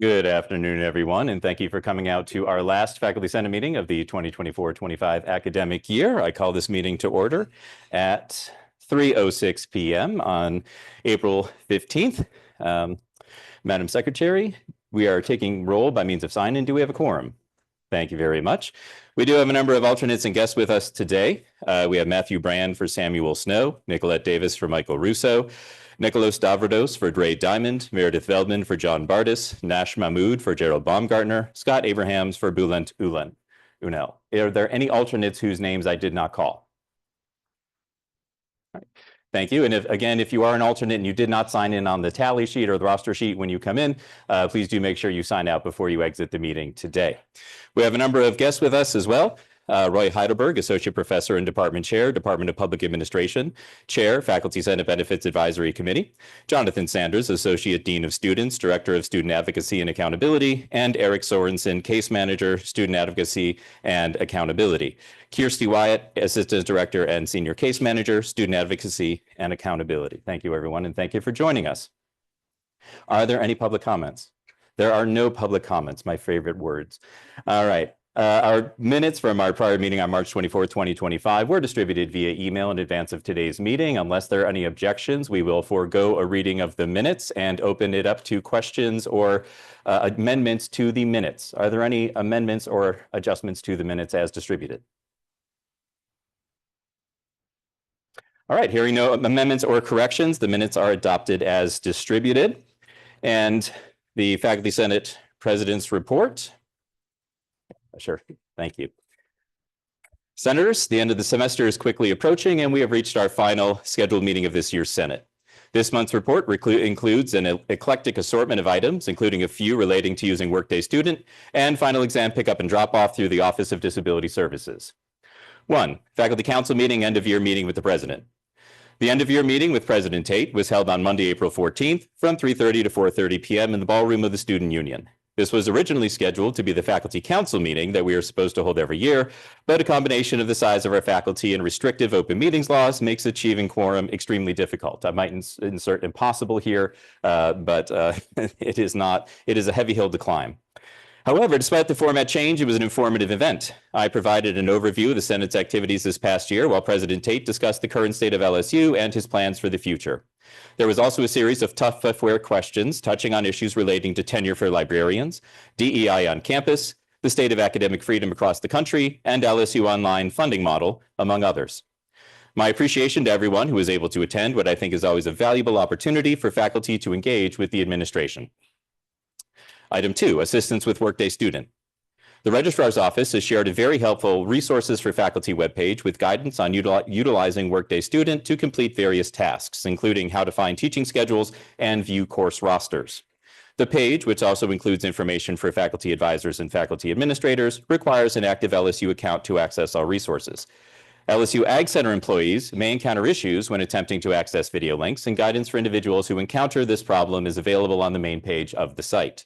Good afternoon, everyone, and thank you for coming out to our last Faculty Senate meeting of the 2024-25 academic year. I call this meeting to order at 3:06 p.m. on April 15th. Madam Secretary, we are taking roll by means of sign-in. Do we have a quorum? Thank you very much. We do have a number of alternates and guests with us today. We have Matthew Brand for Samuel Snow, Nicolette Davis for Michael Russo, Nicholas Davrados for Dre Diamond, Meredith Veldman for John Bardis, Nash Mahmood for Gerald Baumgartner, Scott Abrahams for Bulent Unel. Are there any alternates whose names I did not call? All right. Thank you. And if you are an alternate and you did not sign in on the tally sheet or the roster sheet when you come in, please do make sure you sign out before you exit the meeting today. We have a number of guests with us as well. Roy Heidelberg, Associate Professor and Department Chair, Department of Public Administration, Chair, Faculty Senate Benefits Advisory Committee, Jonathan Sanders, Associate Dean of Students, Director of Student Advocacy and Accountability, and Eric Sorensen, Case Manager, Student Advocacy and Accountability. Kyrsti Wyatt, Assistant Director and Senior Case Manager, Student Advocacy and Accountability. Thank you, everyone, and thank you for joining us. Are there any public comments? There are no public comments, my favorite words. All right. Our minutes from our prior meeting on March 24, 2025 were distributed via email in advance of today's meeting. Unless there are any objections, we will forego a reading of the minutes and open it up to questions or amendments to the minutes. Are there any amendments or adjustments to the minutes as distributed? All right, hearing no amendments or corrections, the minutes are adopted as distributed. And the Faculty Senate President's report. Sure, thank you. Senators, the end of the semester is quickly approaching, and we have reached our final scheduled meeting of this year's Senate. This month's report includes an eclectic assortment of items, including a few relating to using Workday Student and final exam pickup and drop-off through the Office of Disability Services. 1, Faculty Council meeting, end-of-year meeting with the President. The end-of-year meeting with President Tate was held on Monday, April 14th from 3:30 to 4:30 p.m. in the ballroom of the Student Union. This was originally scheduled to be the Faculty Council meeting that we are supposed to hold every year, but a combination of the size of our faculty and restrictive open meetings laws makes achieving quorum extremely difficult. I might insert impossible here, but it is not. It is a heavy hill to climb. However, despite the format change, it was an informative event. I provided an overview of the Senate's activities this past year while President Tate discussed the current state of LSU and his plans for the future. There was also a series of tough fifth questions touching on issues relating to tenure for librarians, DEI on campus, the state of academic freedom across the country, and LSU online funding model, among others. My appreciation to everyone who was able to attend what I think is always a valuable opportunity for faculty to engage with the administration. Item 2, assistance with Workday Student. The Registrar's Office has shared a very helpful resources for faculty webpage with guidance on utilizing Workday Student to complete various tasks, including how to find teaching schedules and view course rosters. The page, which also includes information for faculty advisors and faculty administrators, requires an active LSU account to access all resources. LSU Ag Center employees may encounter issues when attempting to access video links, and guidance for individuals who encounter this problem is available on the main page of the site.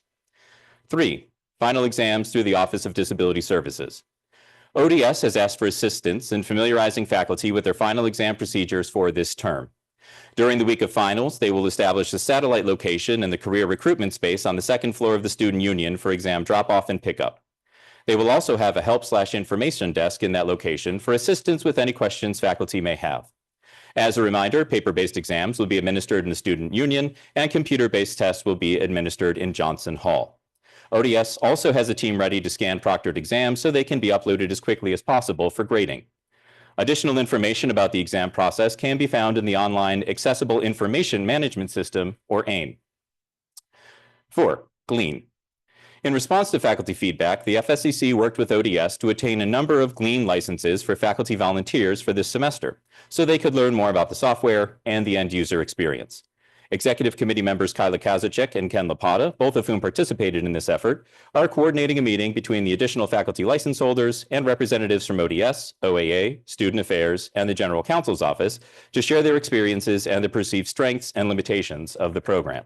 3, final exams through the Office of Disability Services. ODS has asked for assistance in familiarizing faculty with their final exam procedures for this term. During the week of finals, they will establish a satellite location in the career recruitment space on the second floor of the Student Union for exam drop-off and pickup. They will also have a help/information desk in that location for assistance with any questions faculty may have. As a reminder, paper-based exams will be administered in the Student Union, and computer-based tests will be administered in Johnson Hall. ODS also has a team ready to scan proctored exams so they can be uploaded as quickly as possible for grading. Additional information about the exam process can be found in the online Accessible Information Management System, or AIM. 4, Glean. In response to faculty feedback, the FSCC worked with ODS to attain a number of Glean licenses for faculty volunteers for this semester, so they could learn more about the software and the end-user experience. Executive Committee members Kyla Kazachek and Ken Lapata, both of whom participated in this effort, are coordinating a meeting between the additional faculty license holders and representatives from ODS, OAA, Student Affairs, and the General Counsel's Office to share their experiences and the perceived strengths and limitations of the program.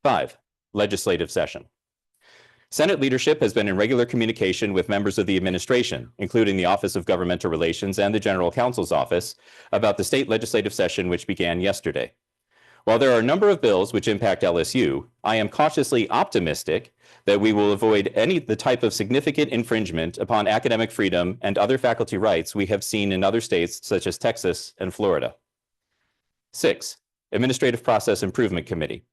5, legislative session. Senate leadership has been in regular communication with members of the administration, including the Office of Governmental Relations and the General Counsel's Office, about the state legislative session which began yesterday. While there are a number of bills which impact LSU, I am cautiously optimistic that we will avoid the type of significant infringement upon academic freedom and other faculty rights we have seen in other states such as Texas and Florida. 6, Administrative Process Improvement Committee.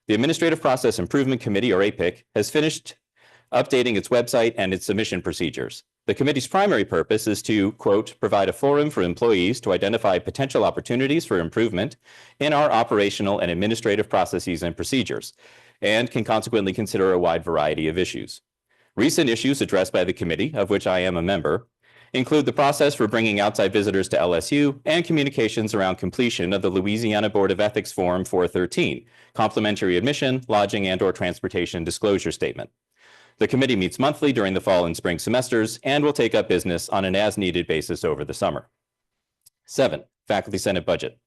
The Administrative Process Improvement Committee, or APIC, has finished updating its website and its submission procedures. The committee's primary purpose is to, quote, provide a forum for employees to identify potential opportunities for improvement in our operational and administrative processes and procedures, and can consequently consider a wide variety of issues. Recent issues addressed by the committee, of which I am a member, include the process for bringing outside visitors to LSU and communications around completion of the Louisiana Board of Ethics Form 413, complimentary admission, lodging, and/or transportation disclosure statement. The committee meets monthly during the fall and spring semesters and will take up business on an as-needed basis over the summer. 7, Faculty Senate budget.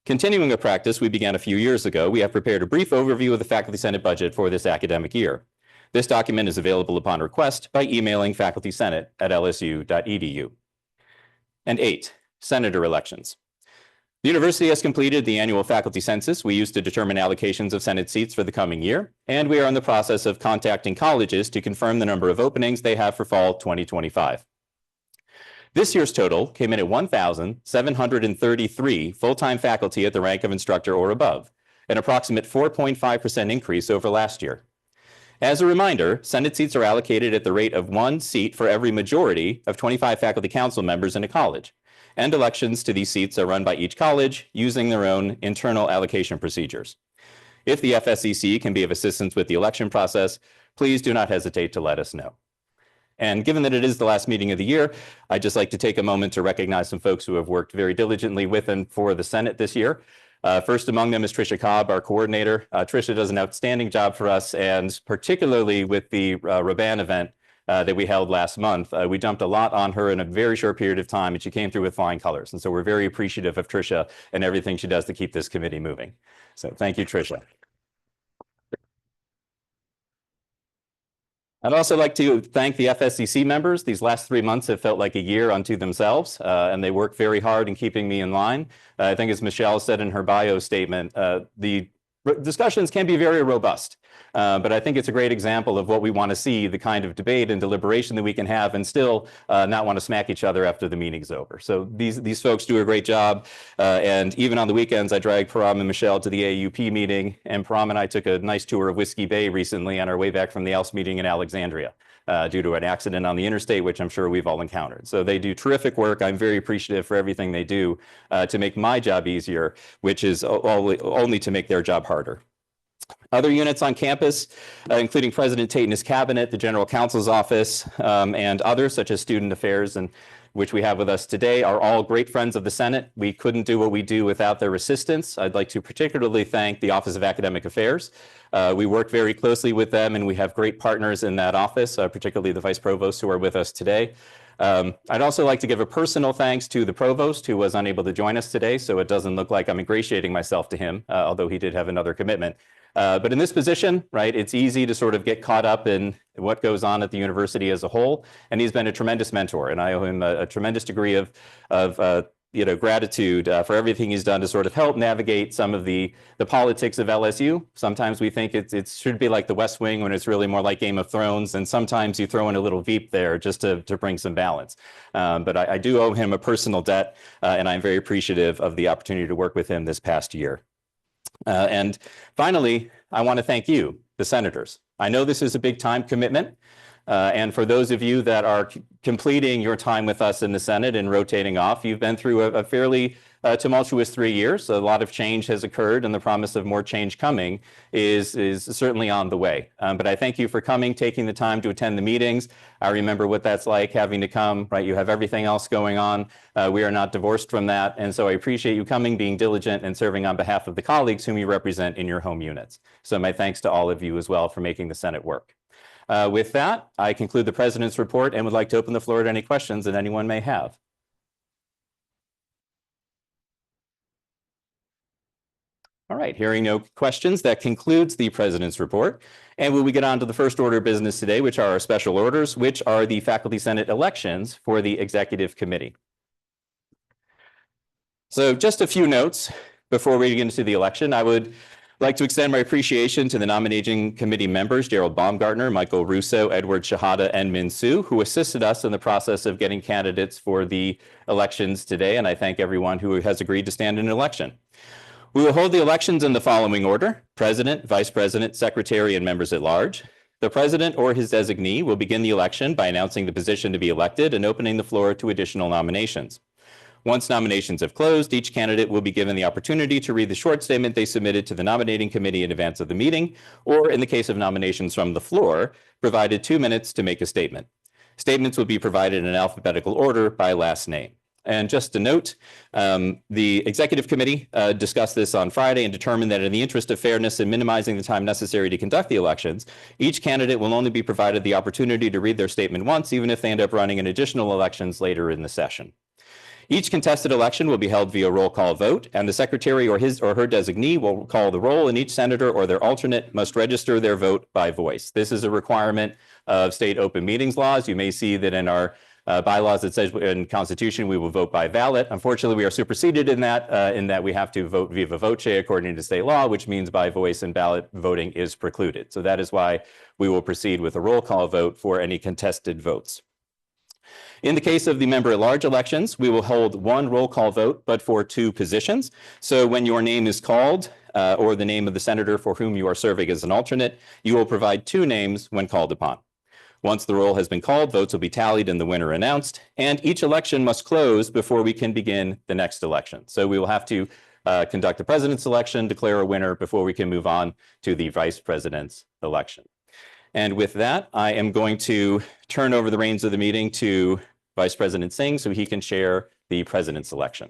Continuing a practice we began a few years ago, we have prepared a brief overview of the Faculty Senate budget for this academic year. This document is available upon request by emailing facultysenate@lsu.edu. And 8, Senator elections. The university has completed the annual faculty census we use to determine allocations of Senate seats for the coming year, and we are in the process of contacting colleges to confirm the number of openings they have for fall 2025. This year's total came in at 1,733 full-time faculty at the rank of instructor or above, an approximate 4.5% increase over last year. As a reminder, Senate seats are allocated at the rate of 1 seat for every majority of 25 faculty council members in a college, and elections to these seats are run by each college using their own internal allocation procedures. If the FSCC can be of assistance with the election process, please do not hesitate to let us know. And given that it is the last meeting of the year, I'd just like to take a moment to recognize some folks who have worked very diligently with and for the Senate this year. First among them is Tricia Cobb, our coordinator. Tricia does an outstanding job for us, and particularly with the Raban event that we held last month, we dumped a lot on her in a very short period of time, and she came through with flying colors. And so we're very appreciative of Tricia and everything she does to keep this committee moving. So thank you, Tricia. I'd also like to thank the FSCC members. These last 3 months have felt like a year unto themselves, and they work very hard in keeping me in line. I think as Michelle said in her bio statement, the discussions can be very robust, but I think it's a great example of what we want to see, the kind of debate and deliberation that we can have and still not want to smack each other after the meeting's over. So these folks do a great job, and even on the weekends, I dragged Param and Michelle to the AUP meeting, and Param and I took a nice tour of Whiskey Bay recently on our way back from the ELSE meeting in Alexandria. Due to an accident on the interstate, which I'm sure we've all encountered. So they do terrific work. I'm very appreciative for everything they do to make my job easier, which is only to make their job harder. Other units on campus, including President Tate and his cabinet, the General Counsel's office, and others such as Student Affairs, and which we have with us today, are all great friends of the Senate. We couldn't do what we do without their assistance. I'd like to particularly thank the Office of Academic Affairs. We work very closely with them, and we have great partners in that office, particularly the Vice Provost who are with us today. I'd also like to give a personal thanks to the Provost who was unable to join us today, so it doesn't look like I'm ingratiating myself to him, although he did have another commitment. But in this position, right, it's easy to sort of get caught up in what goes on at the university as a whole, and he's been a tremendous mentor, and I owe him a tremendous degree of gratitude for everything he's done to sort of help navigate some of the politics of LSU. Sometimes we think it should be like the West Wing when it's really more like Game of Thrones, and sometimes you throw in a little Veep there just to bring some balance. But I do owe him a personal debt, and I'm very appreciative of the opportunity to work with him this past year. And finally, I want to thank you, the senators. I know this is a big time commitment. And for those of you that are completing your time with us in the Senate and rotating off, you've been through a fairly tumultuous 3 years. A lot of change has occurred, and the promise of more change coming is certainly on the way. But I thank you for coming, taking the time to attend the meetings. I remember what that's like, having to come, right? You have everything else going on. We are not divorced from that. And so I appreciate you coming, being diligent, and serving on behalf of the colleagues whom you represent in your home units. So my thanks to all of you as well for making the Senate work. With that, I conclude the President's report and would like to open the floor to any questions that anyone may have. All right, hearing no questions, that concludes the President's report. And we get on to the first order of business today, which are our special orders, which are the Faculty Senate elections for the Executive Committee. So just a few notes. Before we get into the election, I would like to extend my appreciation to the nominating committee members, Gerald Baumgartner, Michael Russo, Edward Shahada, and Min Su, who assisted us in the process of getting candidates for the elections today. And I thank everyone who has agreed to stand in an election. We will hold the elections in the following order: President, Vice President, Secretary, and members at large. The President or his designee will begin the election by announcing the position to be elected and opening the floor to additional nominations. Once nominations have closed, each candidate will be given the opportunity to read the short statement they submitted to the nominating committee in advance of the meeting, or in the case of nominations from the floor, provided 2 minutes to make a statement. Statements will be provided in alphabetical order by last name. And just a note, the executive committee discussed this on Friday and determined that in the interest of fairness and minimizing the time necessary to conduct the elections, each candidate will only be provided the opportunity to read their statement once, even if they end up running in additional elections later in the session. Each contested election will be held via roll call vote, and the secretary or his or her designee will call the roll, and each senator or their alternate must register their vote by voice. This is a requirement of state open meetings laws. You may see that in our bylaws it says in Constitution we will vote by ballot. Unfortunately, we are superseded in that we have to vote viva voce according to state law, which means by voice, and ballot voting is precluded. So that is why we will proceed with a roll call vote for any contested votes. In the case of the member-at-large elections, we will hold one roll call vote, but for 2 positions. So when your name is called, or the name of the senator for whom you are serving as an alternate, you will provide 2 names when called upon. Once the roll has been called, votes will be tallied and the winner announced, and each election must close before we can begin the next election. So we will have to conduct the president's election, declare a winner before we can move on to the vice president's election. And with that, I am going to turn over the reins of the meeting to Vice President Singh so he can share the president's election.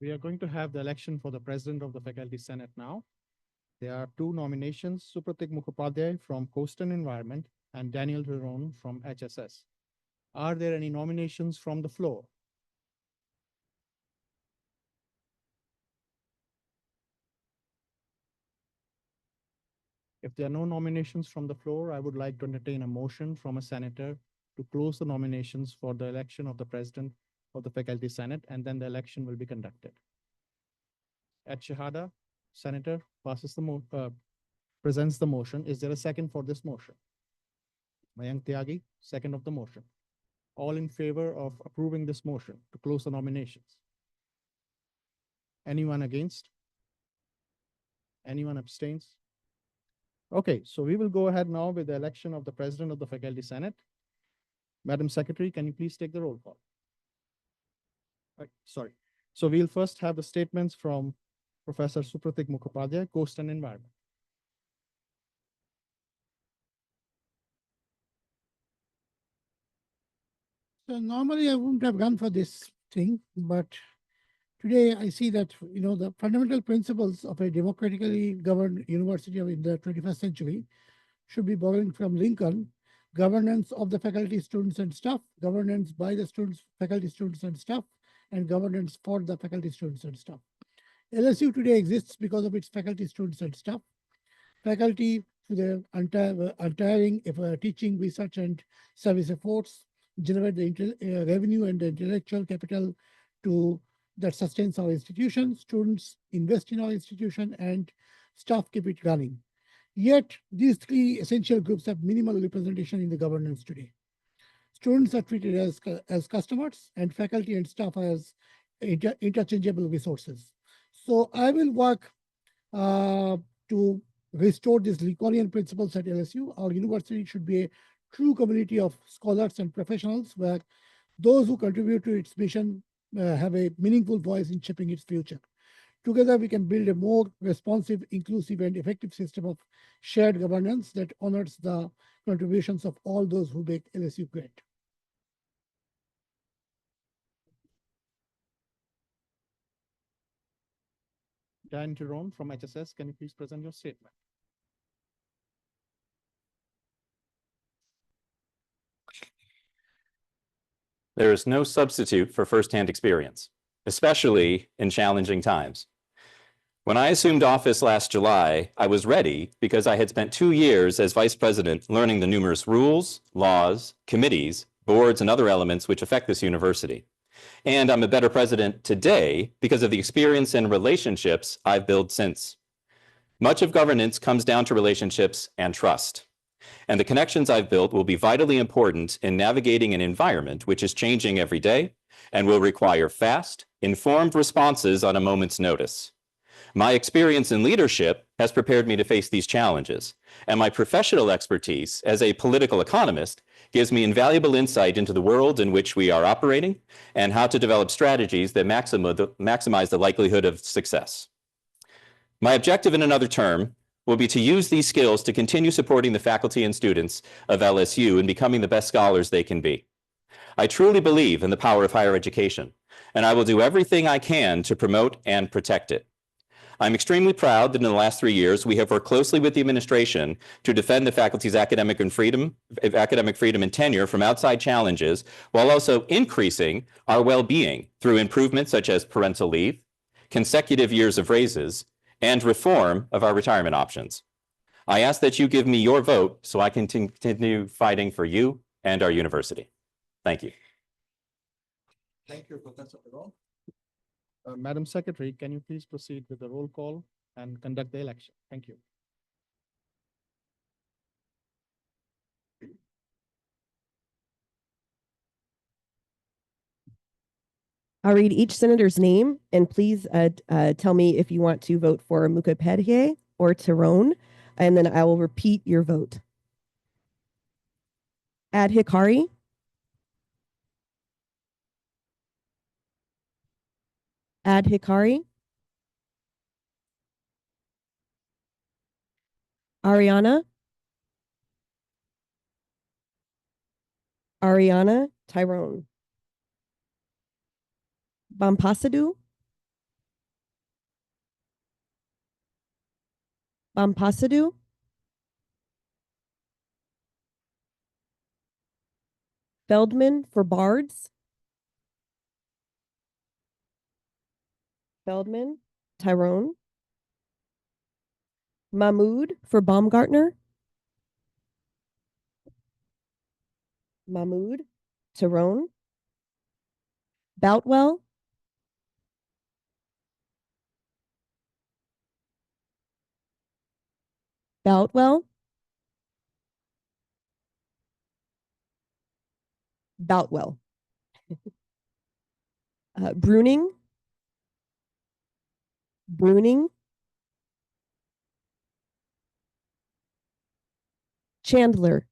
We are going to have the election for the president of the Faculty Senate now. There are 2 nominations: Supratik Mukhopadhyay from Coastal Environment and Daniel Tyrone from HSS. Are there any nominations from the floor? If there are no nominations from the floor, I would like to entertain a motion from a senator to close the nominations for the election of the president of the Faculty Senate, and then the election will be conducted. Ed Shahada, senator, presents the motion. Is there a second for this motion? Mayank Tyagi, second of the motion. All in favor of approving this motion to close the nominations? Anyone against? Anyone abstains? Okay, so we will go ahead now with the election of the president of the Faculty Senate. Madam Secretary, can you please take the roll call? Sorry. So we'll first have the statements from Professor Supratik Mukhopadhyay, Coast and Environment. So normally I wouldn't have gone for this thing, but today I see that, the fundamental principles of a democratically governed university in the 21st century should be borrowing from Lincoln: governance of the faculty, students, and staff, governance by the students, faculty, students, and staff, and governance for the faculty, students, and staff. LSU today exists because of its faculty, students, and staff. Faculty to their untiring teaching, research, and service efforts generate the revenue and the intellectual capital that sustains our institution. Students invest in our institution, and staff keep it running. Yet these 3 essential groups have minimal representation in the governance today. Students are treated as customers, and faculty and staff as interchangeable resources. So I will work to restore these Lincolnian principles at LSU. Our university should be a true community of scholars and professionals, where those who contribute to its mission have a meaningful voice in shaping its future. Together, we can build a more responsive, inclusive, and effective system of shared governance that honors the contributions of all those who make LSU great. Dan Tyrone from HSS, can you please present your statement? There is no substitute for firsthand experience, especially in challenging times. When I assumed office last July, I was ready because I had spent 2 years as vice president learning the numerous rules, laws, committees, boards, and other elements which affect this university. And I'm a better president today because of the experience and relationships I've built since. Much of governance comes down to relationships and trust. And the connections I've built will be vitally important in navigating an environment which is changing every day and will require fast, informed responses on a moment's notice. My experience in leadership has prepared me to face these challenges, and my professional expertise as a political economist gives me invaluable insight into the world in which we are operating and how to develop strategies that maximize the likelihood of success. My objective in another term will be to use these skills to continue supporting the faculty and students of LSU in becoming the best scholars they can be. I truly believe in the power of higher education, and I will do everything I can to promote and protect it. I'm extremely proud that in the last 3 years, we have worked closely with the administration to defend the faculty's academic freedom and tenure from outside challenges, while also increasing our well-being through improvements such as parental leave, consecutive years of raises, and reform of our retirement options. I ask that you give me your vote so I can continue fighting for you and our university. Thank you. Thank you, Professor Perot. Madam Secretary, can you please proceed with the roll call and conduct the election? Thank you. I'll read each senator's name, and please tell me if you want to vote for Mukapedye or Tyrone, and then I will repeat your vote. Adhikari, Adhikari, Ariana, Ariana Tyrone, Bampasadu, Bampasadu, Feldman for Bards, Feldman, Tyrone, Mahmood for Baumgartner, Mahmood, Tyrone, Boutwell, Boutwell, Boutwell, Bruning, Bruning, Chandler,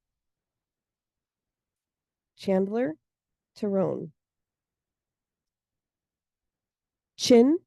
Chandler, Tyrone, Chin,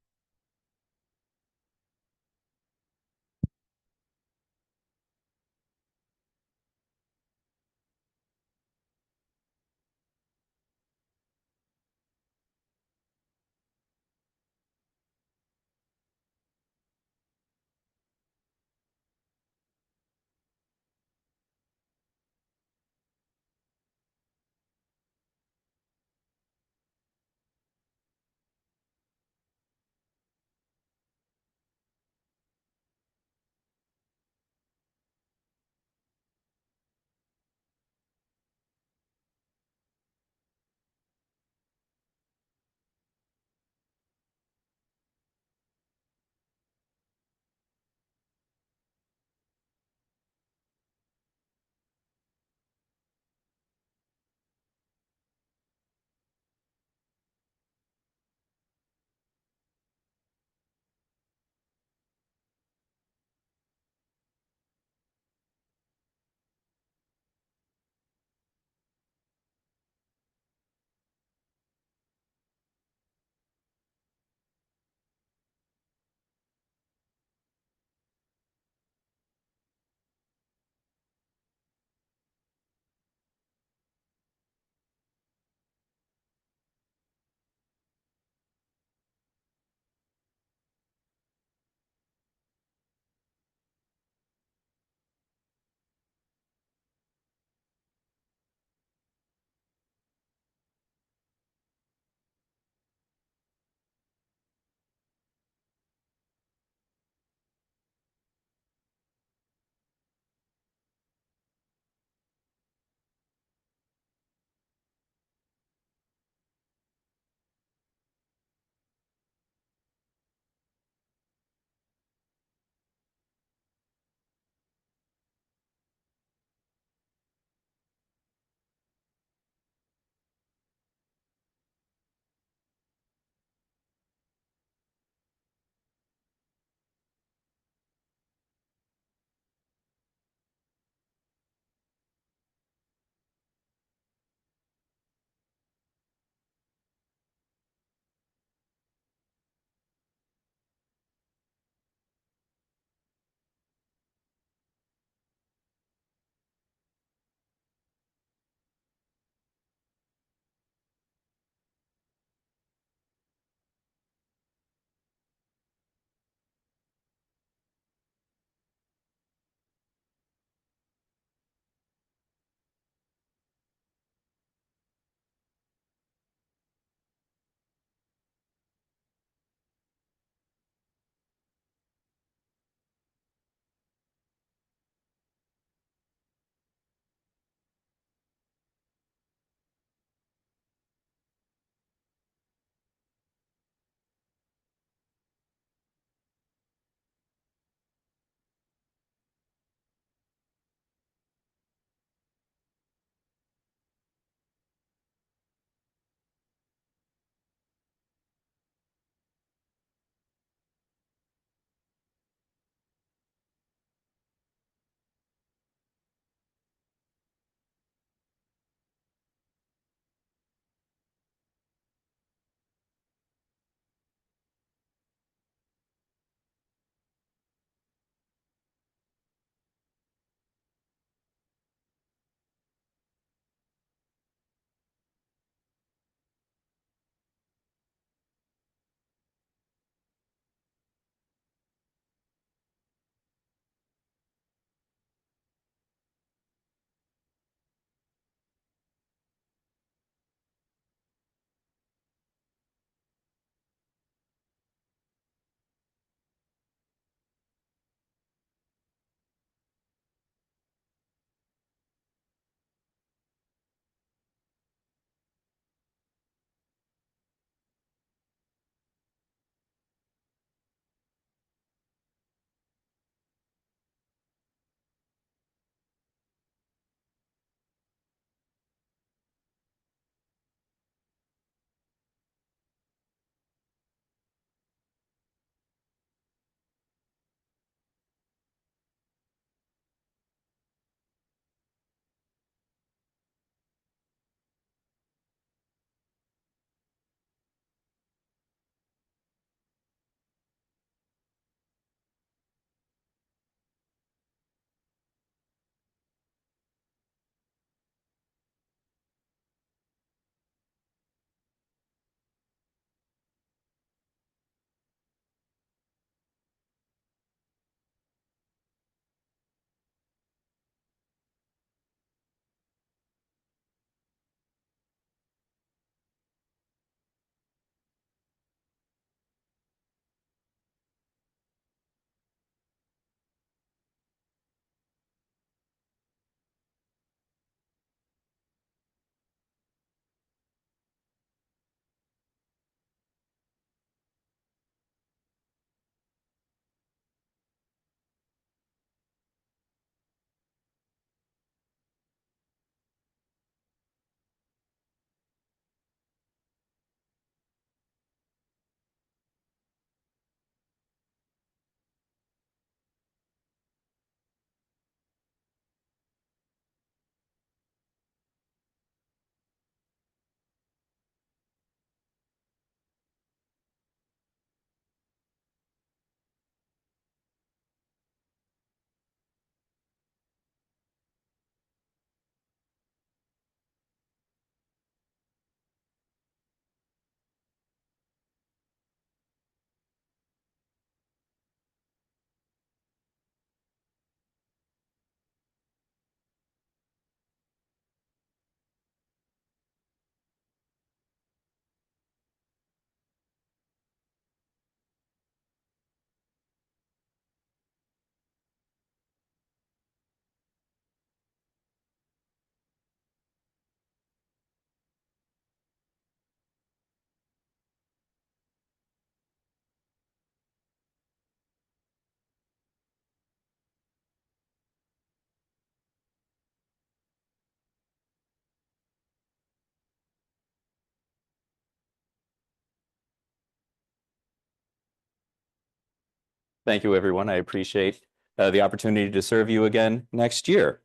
Thank you, everyone. I appreciate the opportunity to serve you again next year.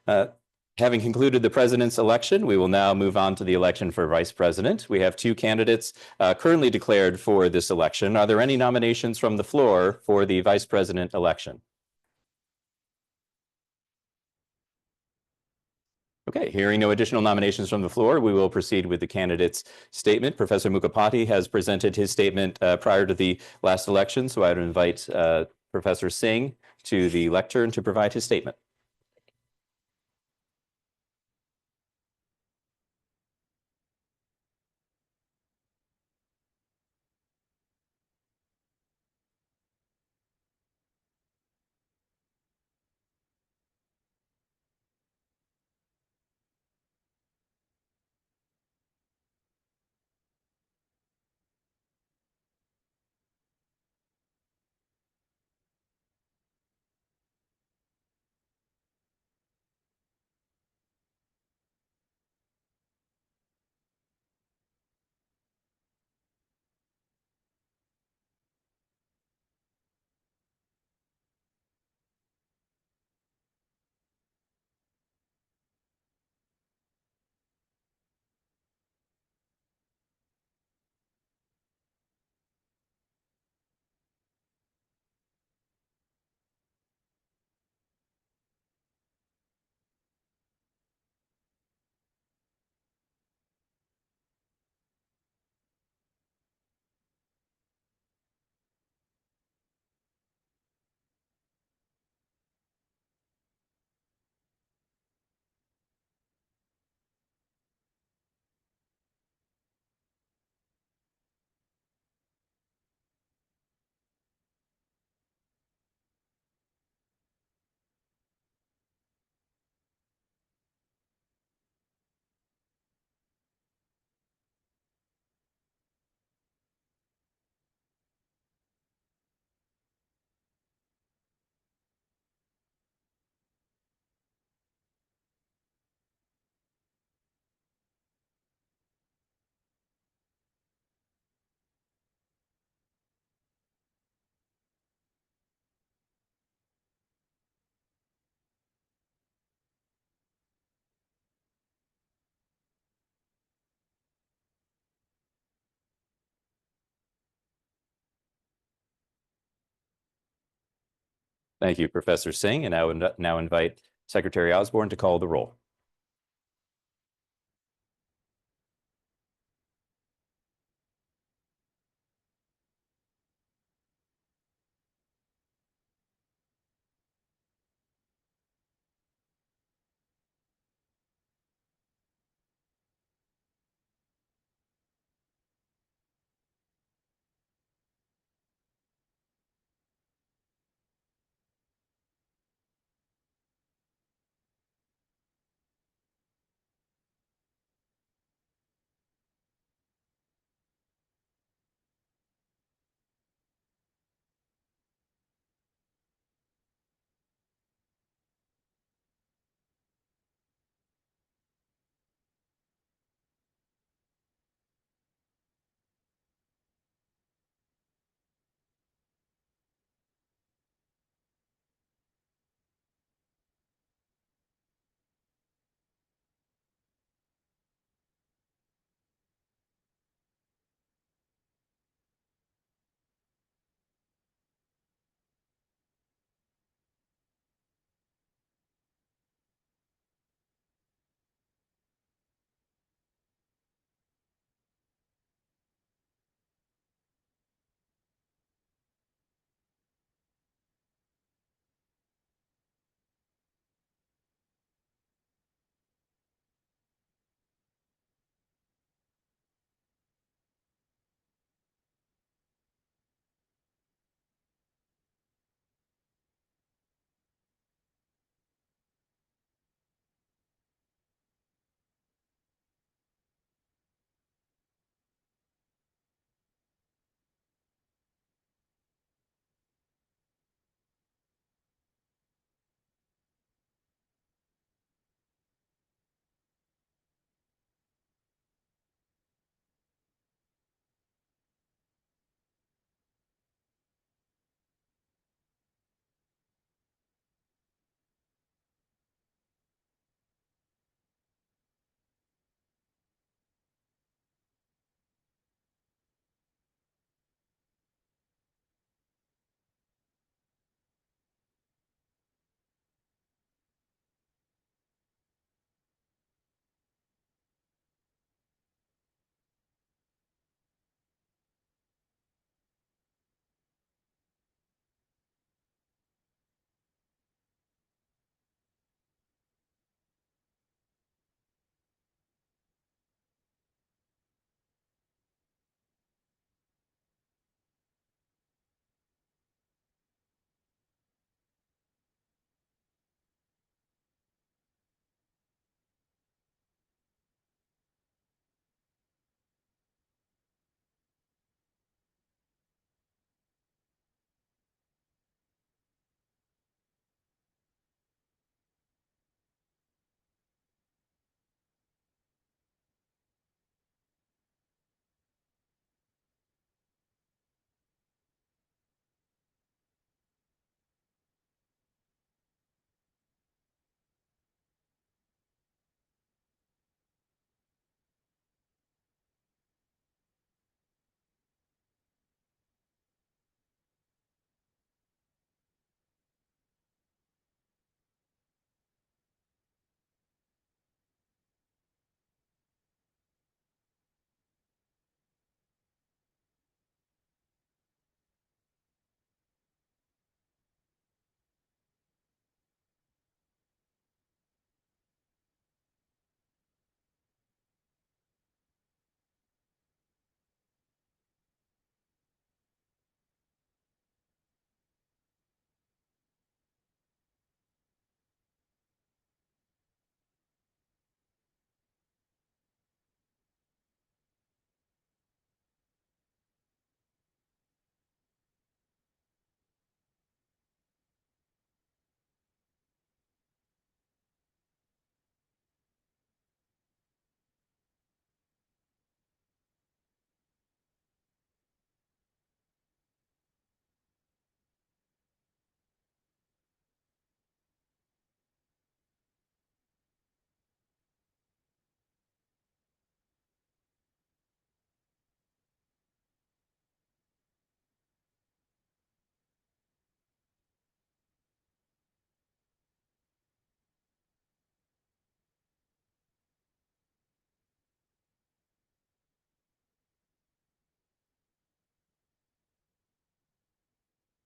Having concluded the president's election, we will now move on to the election for vice president. We have two candidates currently declared for this election. Are there any nominations from the floor for the vice president election? Okay, hearing no additional nominations from the floor, we will proceed with the candidate's statement. Professor Mukhopadhyay has presented his statement prior to the last election, so I would invite Professor Singh to the lectern to provide his statement. Thank you, Professor Singh, and I would now invite Secretary Osborne to call the roll.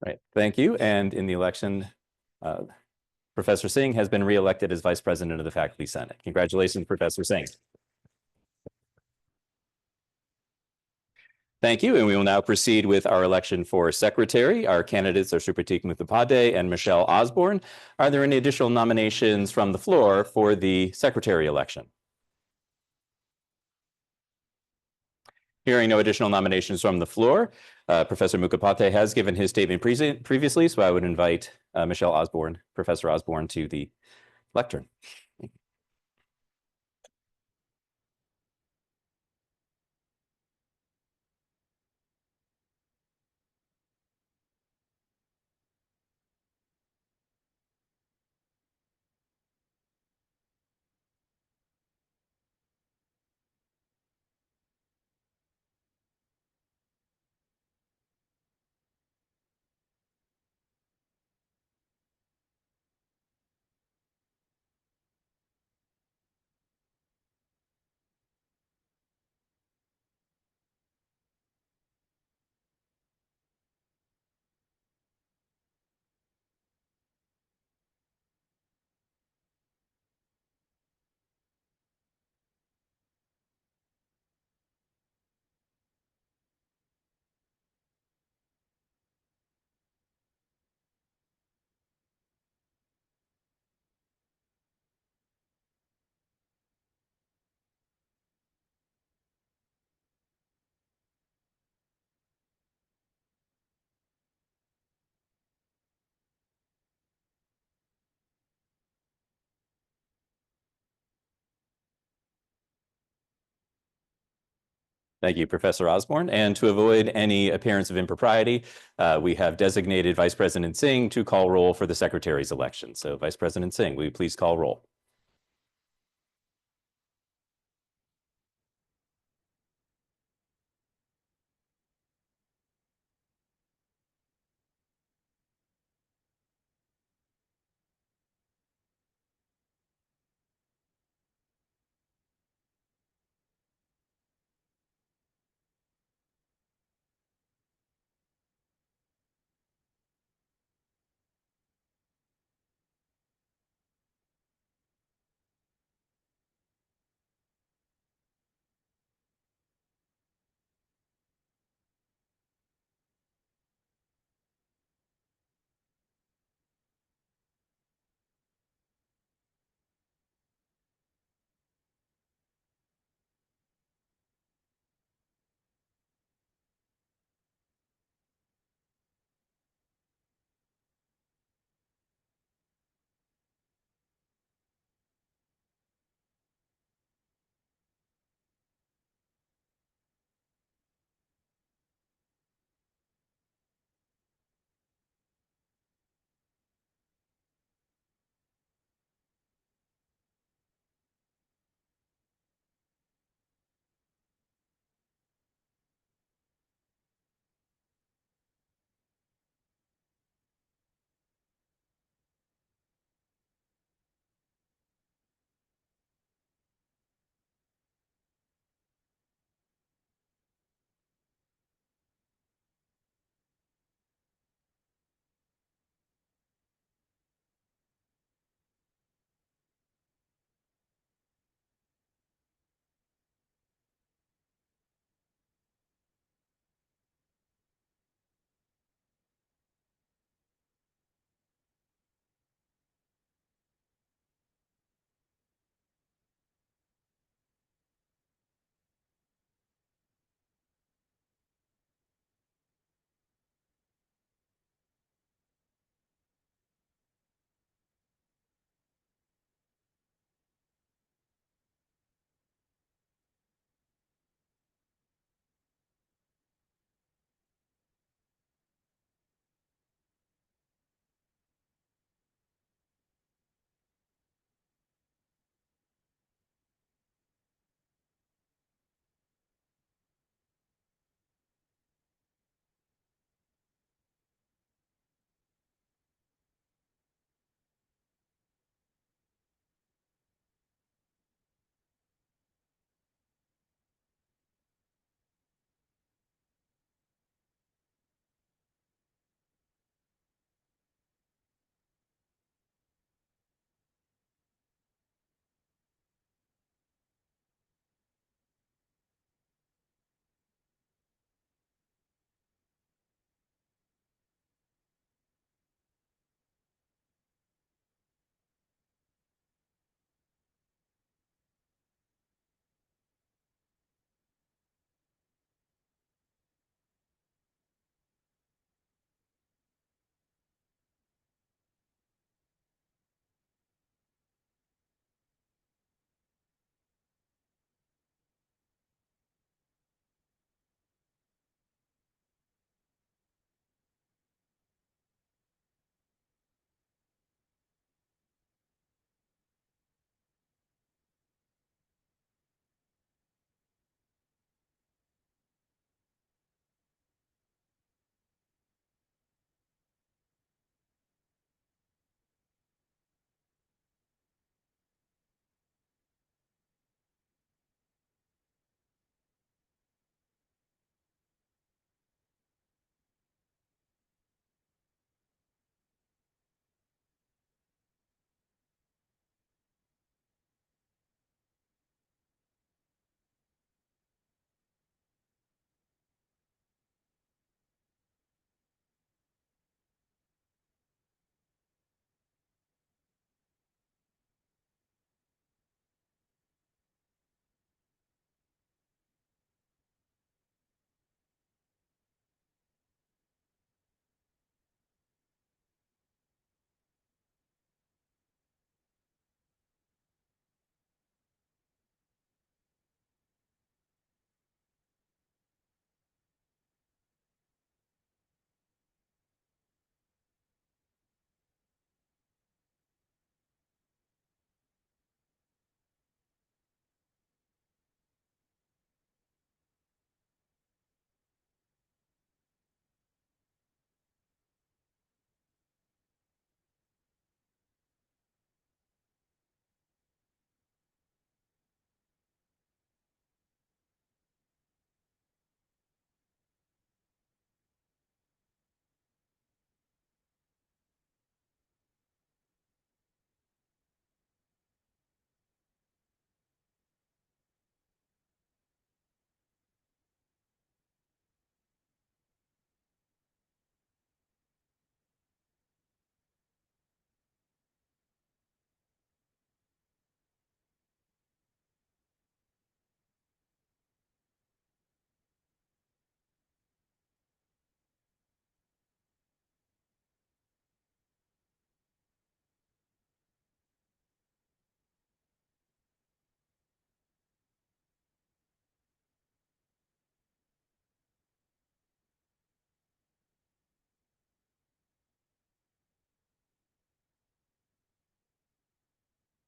Right, thank you. And in the election, Professor Singh has been reelected as Vice President of the Faculty Senate. Congratulations, Professor Singh. Thank you, and we will now proceed with our election for Secretary. Our candidates are Supratik Mukhopadhyay and Michelle Osborne. Are there any additional nominations from the floor for the Secretary election? Hearing no additional nominations from the floor, Professor Mukhopadhyay has given his statement previously, so I would invite Michelle Osborne, Professor Osborne, to the lectern. Thank you, Professor Osborne. And to avoid any appearance of impropriety, we have designated Vice President Singh to call roll for the Secretary's election. So Vice President Singh, will you please call roll?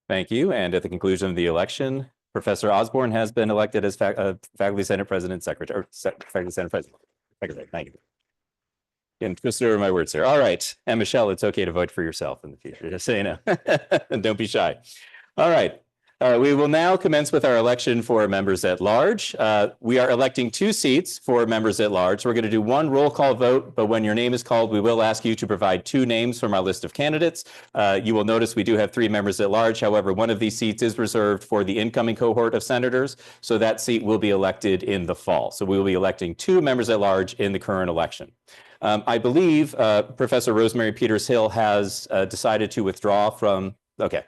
Thank you. And at the conclusion of the election, Professor Osborne has been elected as Faculty Senate President Secretary, or Faculty Senate President. Secretary. Thank you. And twist over my words here. All right. And Michelle, it's okay to vote for yourself in the future, just so you know. Don't be shy. All right. We will now commence with our election for members at large. We are electing 2 seats for members at large. We're going to do 1 roll call vote, but when your name is called, we will ask you to provide 2 names from our list of candidates. You will notice we do have 3 members at large. However, one of these seats is reserved for the incoming cohort of senators, so that seat will be elected in the fall. So we will be electing 2 members at large in the current election. I believe Professor Rosemary Peters Hill has decided to withdraw from. Okay.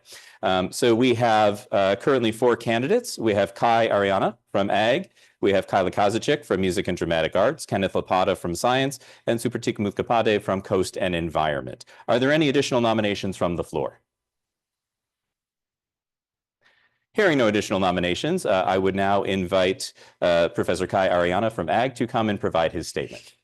So we have currently 4 candidates. We have Kai Ariana from Ag. We have Kyla Kazacik from Music and Dramatic Arts, Kenneth Lapata from Science, and Supratik Mukhopadhyay from Coast and Environment. Are there any additional nominations from the floor? Hearing no additional nominations, I would now invite Professor Kai Ariana from Ag to come and provide his statement.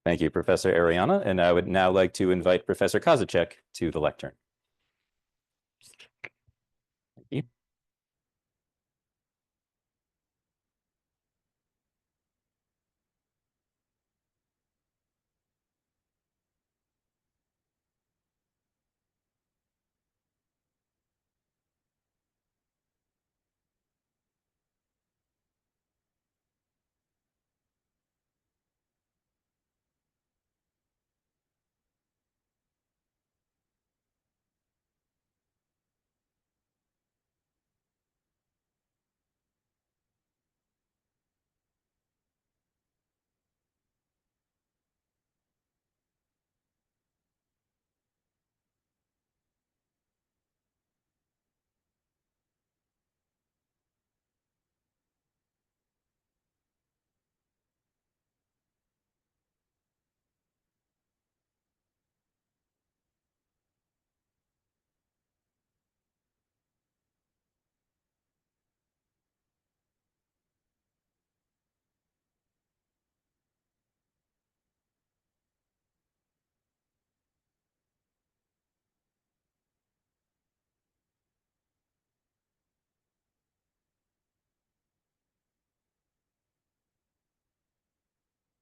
Thank you, Professor Ariana. And I would now like to invite Professor Kazacik to the lectern. Thank you.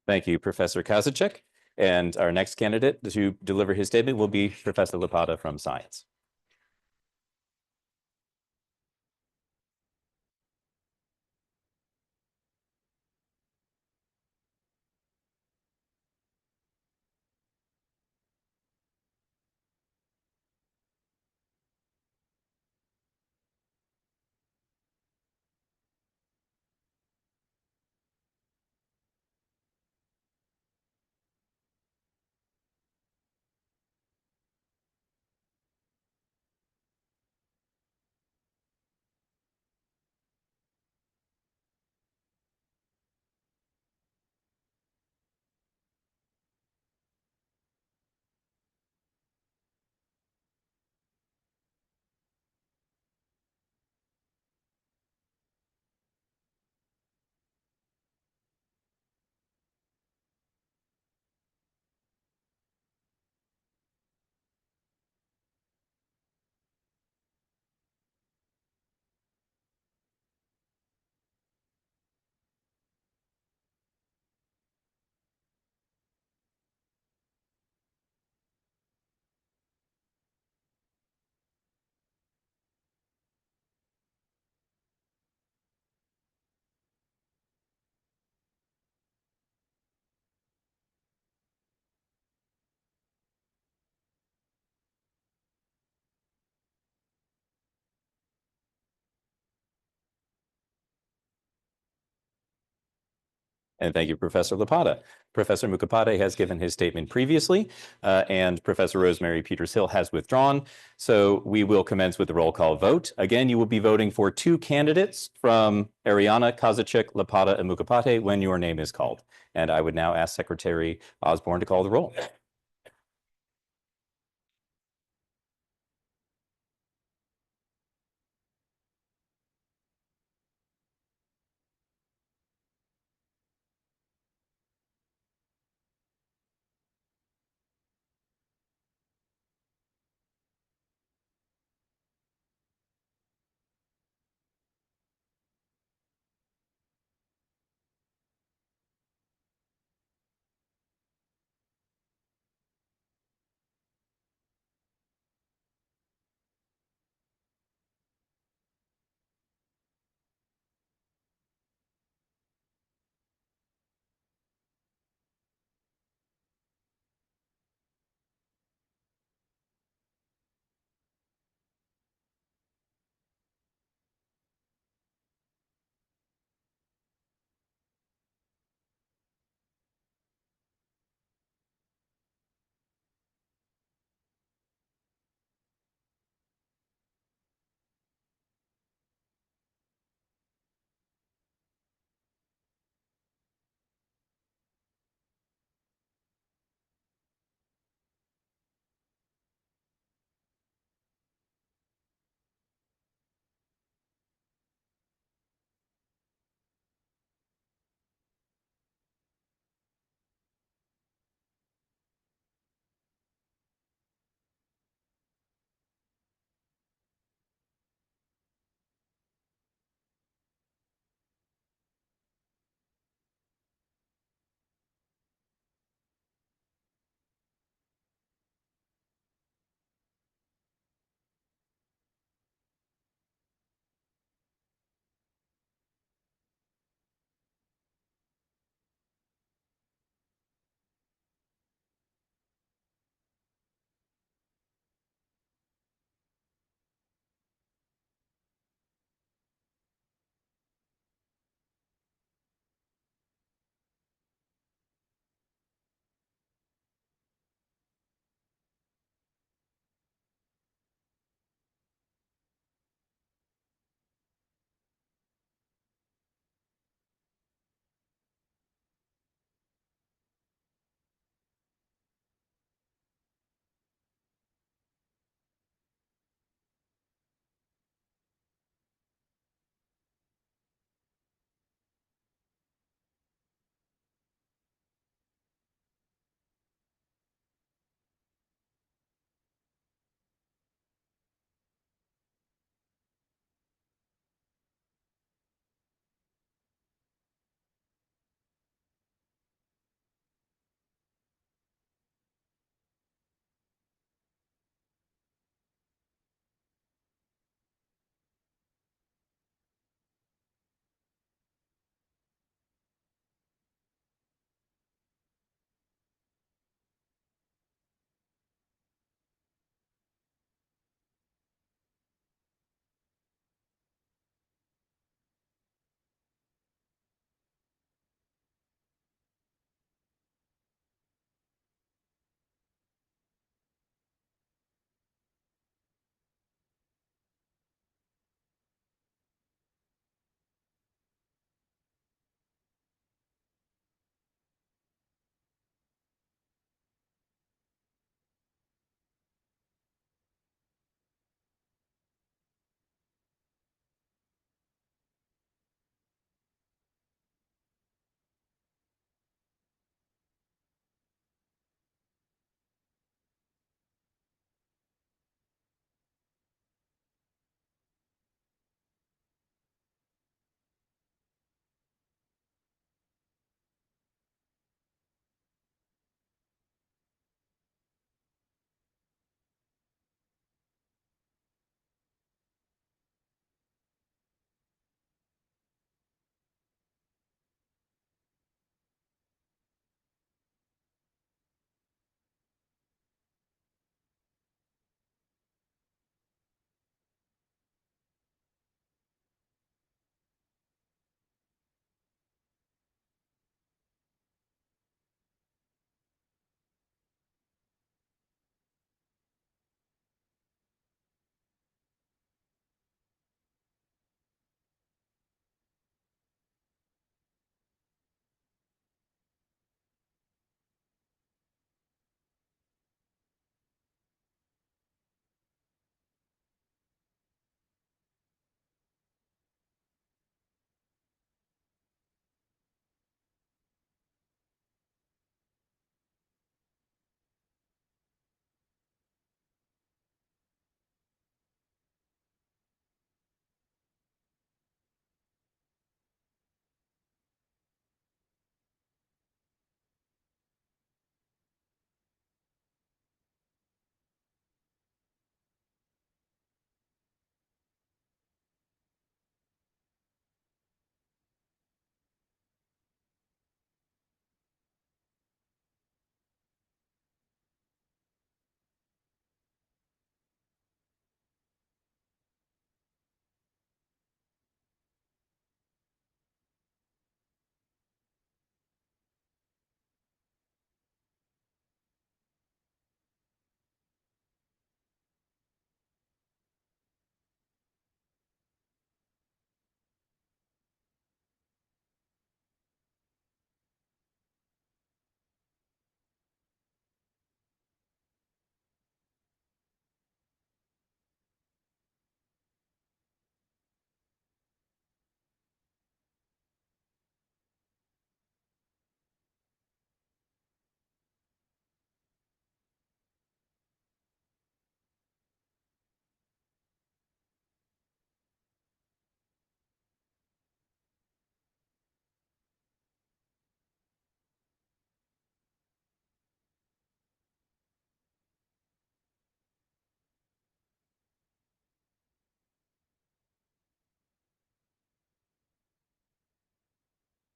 Thank you, Professor Kazacik. And our next candidate to deliver his statement will be Professor Lapata from Science. And thank you, Professor Lapata. Professor Mukhopadhyay has given his statement previously, and Professor Rosemary Peters-Hill has withdrawn. So we will commence with the roll call vote. Again, you will be voting for two candidates from Ariana, Kozaczyk, Lapata, and Mukhopadhyay when your name is called. And I would now ask Secretary Osborne to call the roll.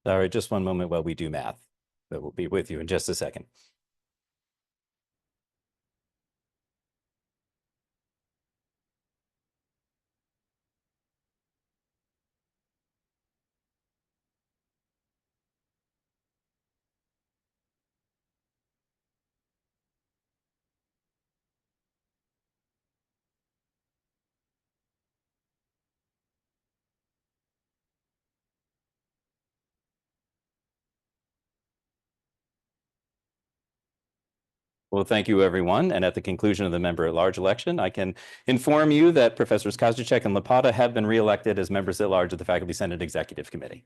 All right, just one moment while we do math. That will be with you in just a second. Well, thank you, everyone. And at the conclusion of the member-at-large election, I can inform you that Professors Kozacek and Lapata have been reelected as members-at-large of the Faculty Senate Executive Committee.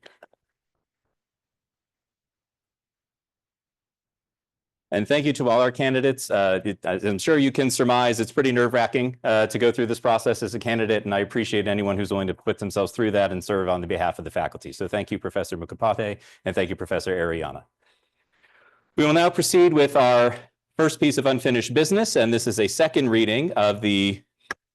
And thank you to all our candidates. I'm sure you can surmise it's pretty nerve-wracking to go through this process as a candidate, and I appreciate anyone who's willing to put themselves through that and serve on the behalf of the faculty. So thank you, Professor Mukhopadhyay, and thank you, Professor Ariana. We will now proceed with our first piece of unfinished business, and this is a second reading of the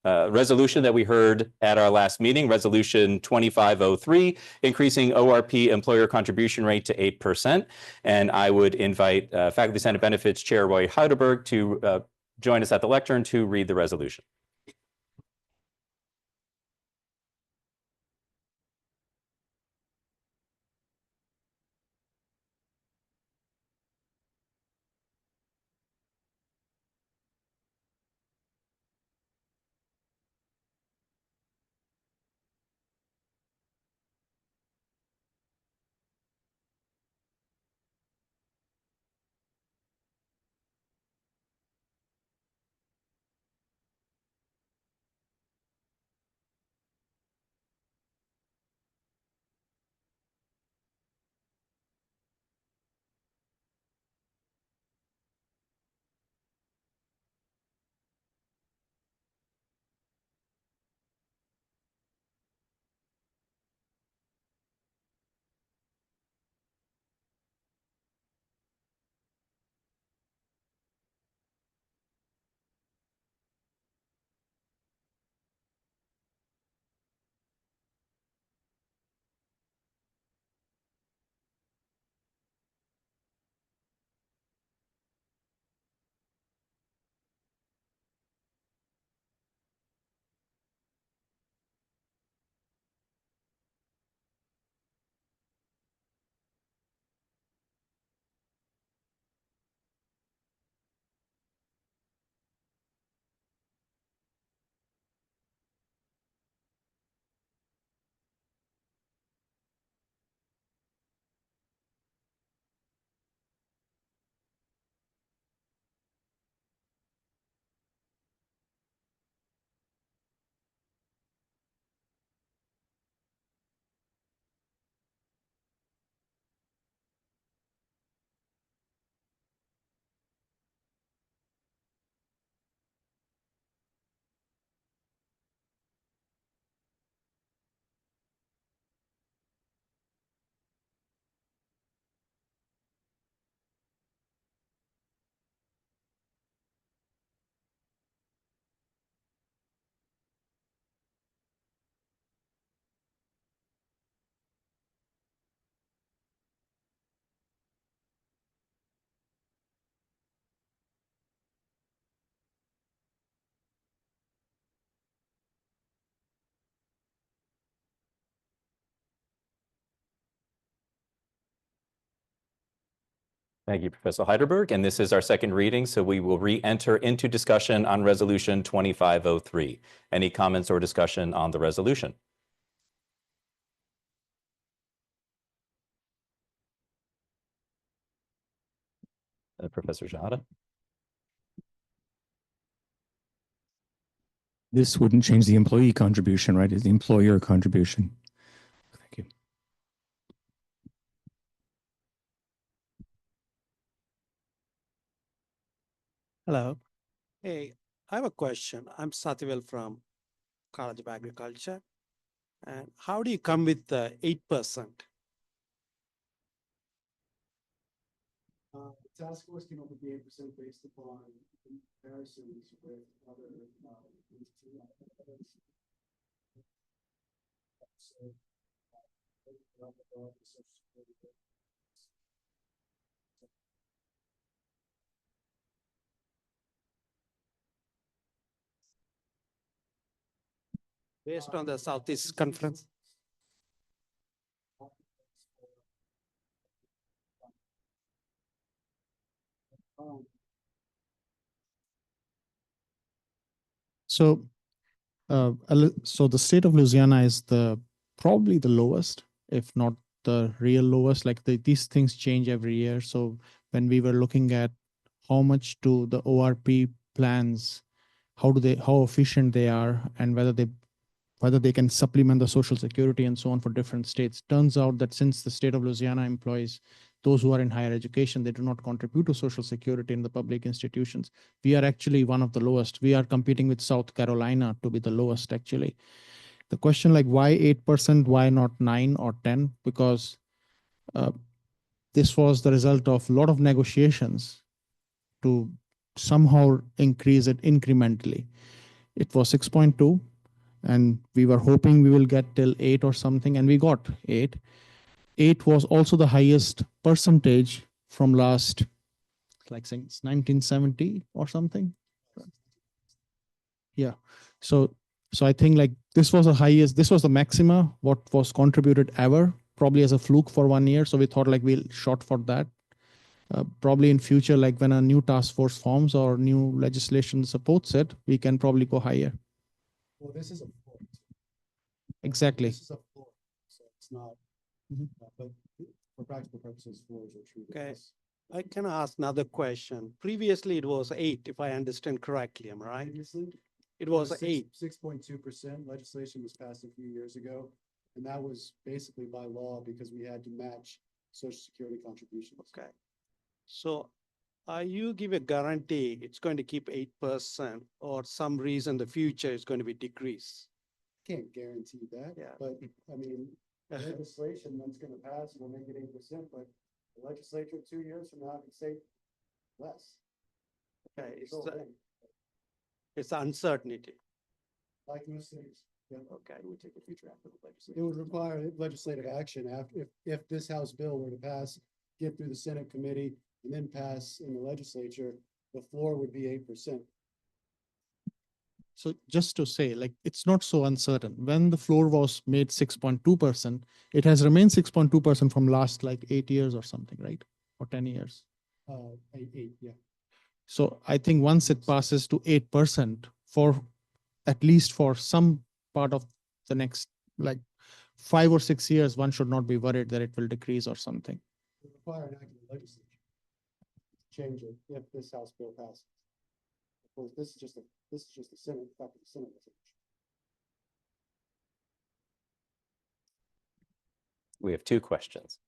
resolution that we heard at our last meeting, Resolution 2503, increasing ORP employer contribution rate to 8%. And I would invite Faculty Senate Benefits Chair Wyatt to join us at the lectern to read the resolution. Thank you, Professor Heidelberg. And this is our second reading, so we will re-enter into discussion on Resolution 2503. Any comments or discussion on the resolution? Professor Shahada? This wouldn't change the employee contribution, right? It's the employer contribution. Thank you. Hello. Hey, I have a question. I'm Satyavel from College of Agriculture. And how do you come with the 8%? Task force came up with the 8% based upon comparisons with other Based on the Southeast Conference. So, so the state of Louisiana is probably the lowest, if not the real lowest. Like these things change every year. So when we were looking at how much do the ORP plans, how efficient they are, and whether they can supplement the Social Security and so on for different states. Turns out that since the state of Louisiana employs those who are in higher education, they do not contribute to Social Security in the public institutions. We are actually one of the lowest. We are competing with South Carolina to be the lowest, actually. The question, like, why 8%, why not 9 or 10? Because this was the result of a lot of negotiations to somehow increase it incrementally. It was 6.2. And we were hoping we will get till 8 or something, and we got 8. 8 was also the highest percentage from last, like since 1970 or something. Yeah. So I think like this was the maxima what was contributed ever, probably as a fluke for 1 year. So we thought like we'll shot for that. Probably in future, like when a new task force forms or new legislation supports it, we can probably go higher. Well, this is a floor. Exactly. This is a floor, so it's not, but for practical purposes, floors are treated Okay. as. I can ask another question. Previously, it was 8, if I understand correctly, am I right? Previously, It was 8. 6.2% legislation was passed a few years ago. And that was basically by law because we had to match social security contributions. Okay. So are you give a guarantee it's going to keep 8% or some reason the future is going to be decrease? Can't guarantee that, Yeah. but I mean, legislation that's gonna pass will make it 8%, but the legislature 2 years from now could say less. Okay, It's all in. it's uncertainty. Like most things. Yeah. Okay. It would take a future act of the legislature. It would require legislative action after, if this House bill were to pass, get through the Senate committee, and then pass in the legislature, the floor would be 8%. So just to say, like, it's not so uncertain. When the floor was made 6.2%, it has remained 6.2% from last like 8 years or something, right? Or 10 years. Eight, yeah. So I think once it passes to 8% for at least for some part of the next like 5 or 6 years, one should not be worried that it will decrease or something. It would require an act of the legislature to change it if this House bill passes. Of course, this is just the Senate, back to the Senate resolution. We have 2 questions.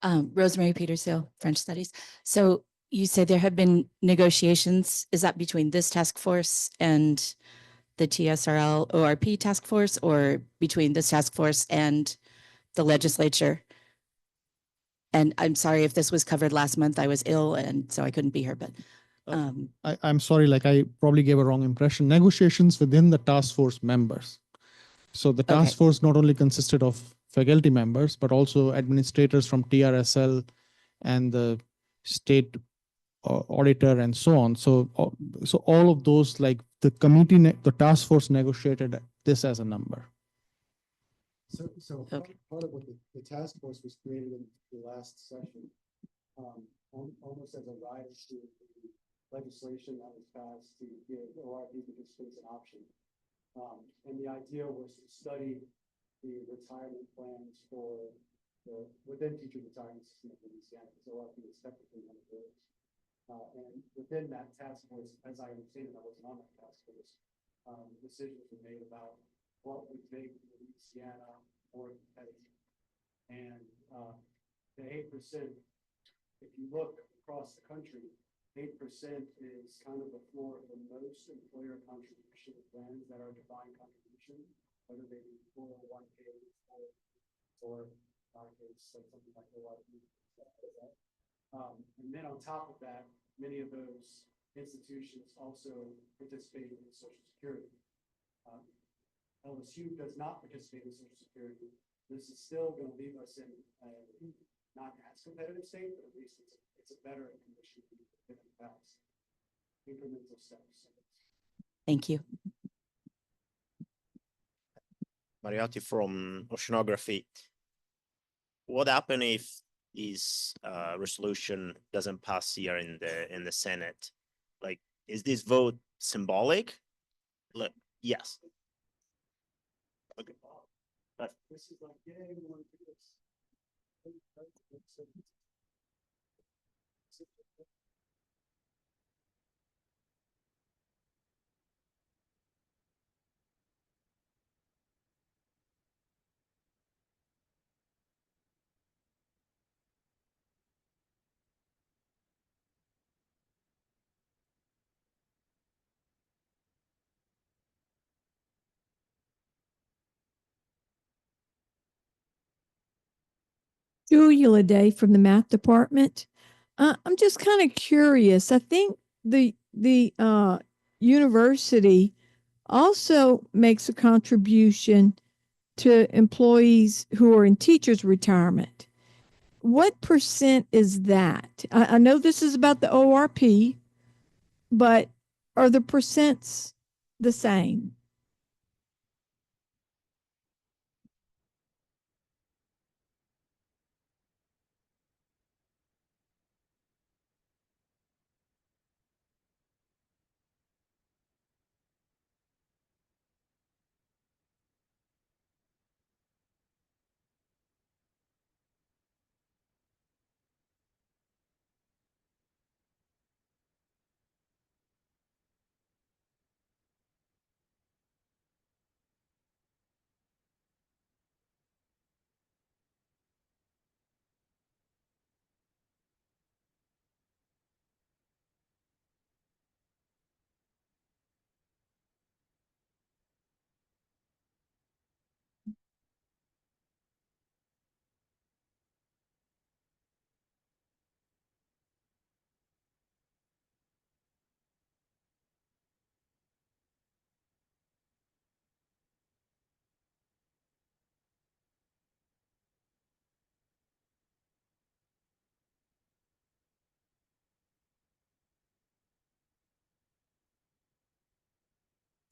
Rosemary Petershill, French Studies. So you said there have been negotiations. Is that between this task force and the TSRL ORP task force, or between this task force and the legislature? And I'm sorry if this was covered last month. I was ill and so I couldn't be here, but I'm sorry, like I probably gave a wrong impression. Negotiations within the task force members. So the task Okay. force not only consisted of faculty members, but also administrators from TRSL and the state auditor and so on. So all of those, like the committee, the task force negotiated this as a number. So Okay. part of what the task force was created in the last session, almost as a rider to the legislation that was passed to give ORP participants an option. And the idea was to study the retirement plans for within teacher retirement system of Louisiana, because ORP is technically one of those. And within that task force, as I understand it, I wasn't on that task force, decisions were made about what would make Louisiana more competitive. And the 8%, if you look across the country, 8% is kind of the floor for most employer contribution plans that are defined contribution, whether they be 401k or our case, like something like ORP. And then on top of that, many of those institutions also participate in Social Security. LSU does not participate in Social Security, This is still going to leave us in a not as competitive state, but at least it's a better condition than the past. Incremental steps. Thank you. Mariotti from Oceanography. What happens if this resolution doesn't pass here in the Senate? Like, is this vote symbolic? Look, yes. Okay. This is like, yeah, we want to do this. Julia Day from the math department. I'm just kind of curious. I think the university also makes a contribution to employees who are in teachers' retirement. What percent is that? I know this is about the ORP, but are the percents the same?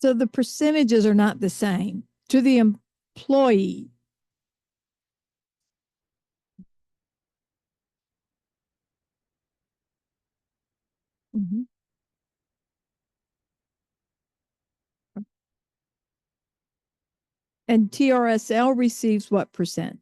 So the percentages are not the same to the employee. Mhm. And TRSL receives what percent?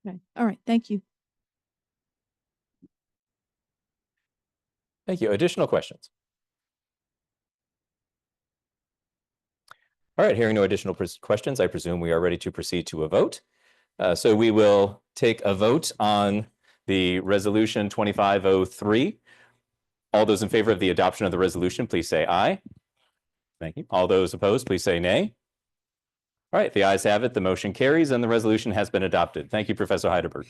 Okay. All right. Thank you. Thank you. Additional questions? All right, hearing no additional questions, I presume we are ready to proceed to a vote. So we will take a vote on the resolution 2503. All those in favor of the adoption of the resolution, please say aye. Thank you. All those opposed, please say nay. All right, the ayes have it. The motion carries and the resolution has been adopted. Thank you, Professor Heidelberg.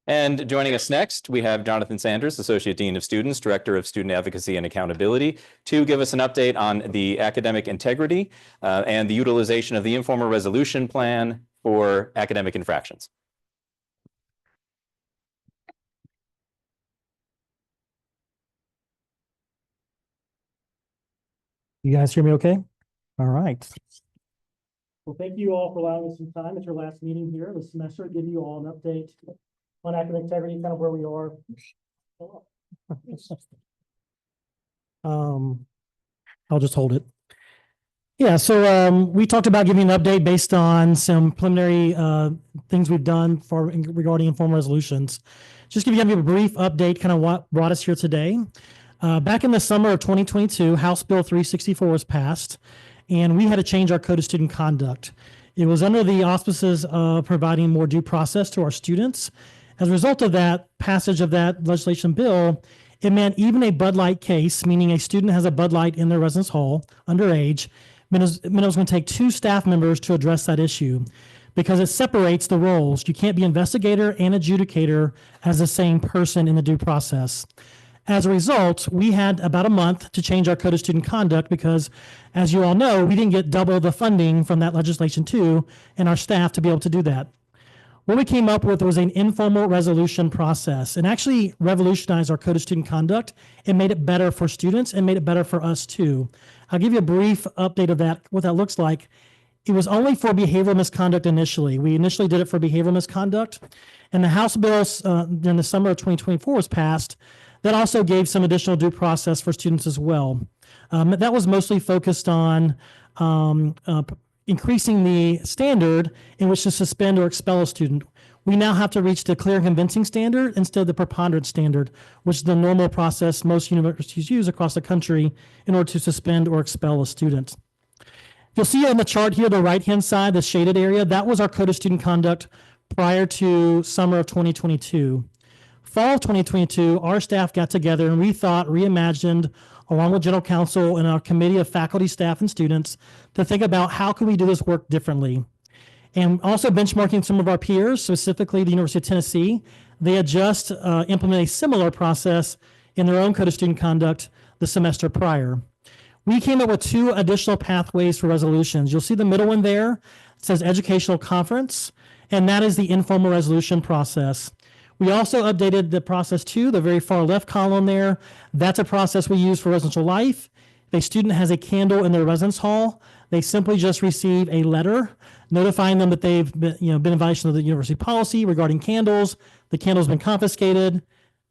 And joining us next, we have Jonathan Sanders, Associate Dean of Students, Director of Student Advocacy and Accountability, to give us an update on the academic integrity and the utilization of the informal resolution plan for academic infractions. You guys hear me okay? All right. Well, thank you all for allowing us some time. It's your last meeting here of the semester. Give you all an update on academic integrity, kind of where we are. I'll just hold it. Yeah, so we talked about giving an update based on some preliminary things we've done regarding informal resolutions. Just give you a brief update, kind of what brought us here today. Back in the summer of 2022, House Bill 364 was passed, and we had to change our code of student conduct. It was under the auspices of providing more due process to our students As a result of that passage of that legislation bill, it meant even a Bud Light case, meaning a student has a Bud Light in their residence hall, underage, meant it was going to take 2 staff members to address that issue because it separates the roles. You can't be investigator and adjudicator as the same person in the due process. As a result, we had about a month to change our code of student conduct because, as you all know, we didn't get double the funding from that legislation too, and our staff to be able to do that. What we came up with was an informal resolution process and actually revolutionized our code of student conduct and made it better for students and made it better for us too. I'll give you a brief update of that, what that looks like. It was only for behavioral misconduct initially. We initially did it for behavioral misconduct, and the House bill during the summer of 2024 was passed. That also gave some additional due process for students as well. That was mostly focused on increasing the standard in which to suspend or expel a student. We now have to reach the clear and convincing standard instead of the preponderance standard, which is the normal process most universities use across the country in order to suspend or expel a student. You'll see on the chart here, the right-hand side, the shaded area, that was our code of student conduct prior to summer of 2022. Fall of 2022, our staff got together and reimagined, along with general counsel and our committee of faculty, staff, and students, to think about how can we do this work differently. And also benchmarking some of our peers, specifically the University of Tennessee, they had just implemented a similar process in their own code of student conduct the semester prior. We came up with 2 additional pathways for resolutions. You'll see the middle one there. It says educational conference, and that is the informal resolution process. We also updated the process too, the very far left column there. That's a process we use for residential life. If a student has a candle in their residence hall, they simply just receive a letter notifying them that they've been in violation of the university policy regarding candles. The candle's been confiscated,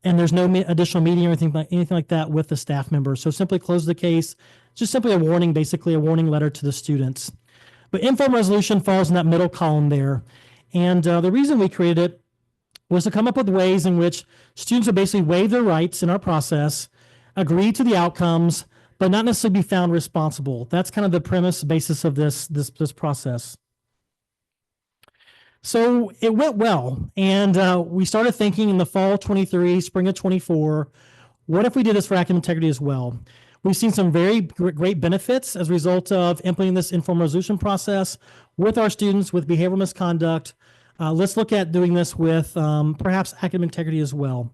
and there's no additional meeting or anything like that with the staff members. So simply close the case, just simply a warning, basically a warning letter to the students. But informal resolution falls in that middle column there. And the reason we created it was to come up with ways in which students would basically waive their rights in our process, agree to the outcomes, but not necessarily be found responsible. That's kind of the premise basis of this process. So it went well, and we started thinking in the fall of 23, spring of 24, what if we did this for academic integrity as well? We've seen some very great benefits as a result of implementing this informal resolution process with our students with behavioral misconduct. Let's look at doing this with perhaps academic integrity as well.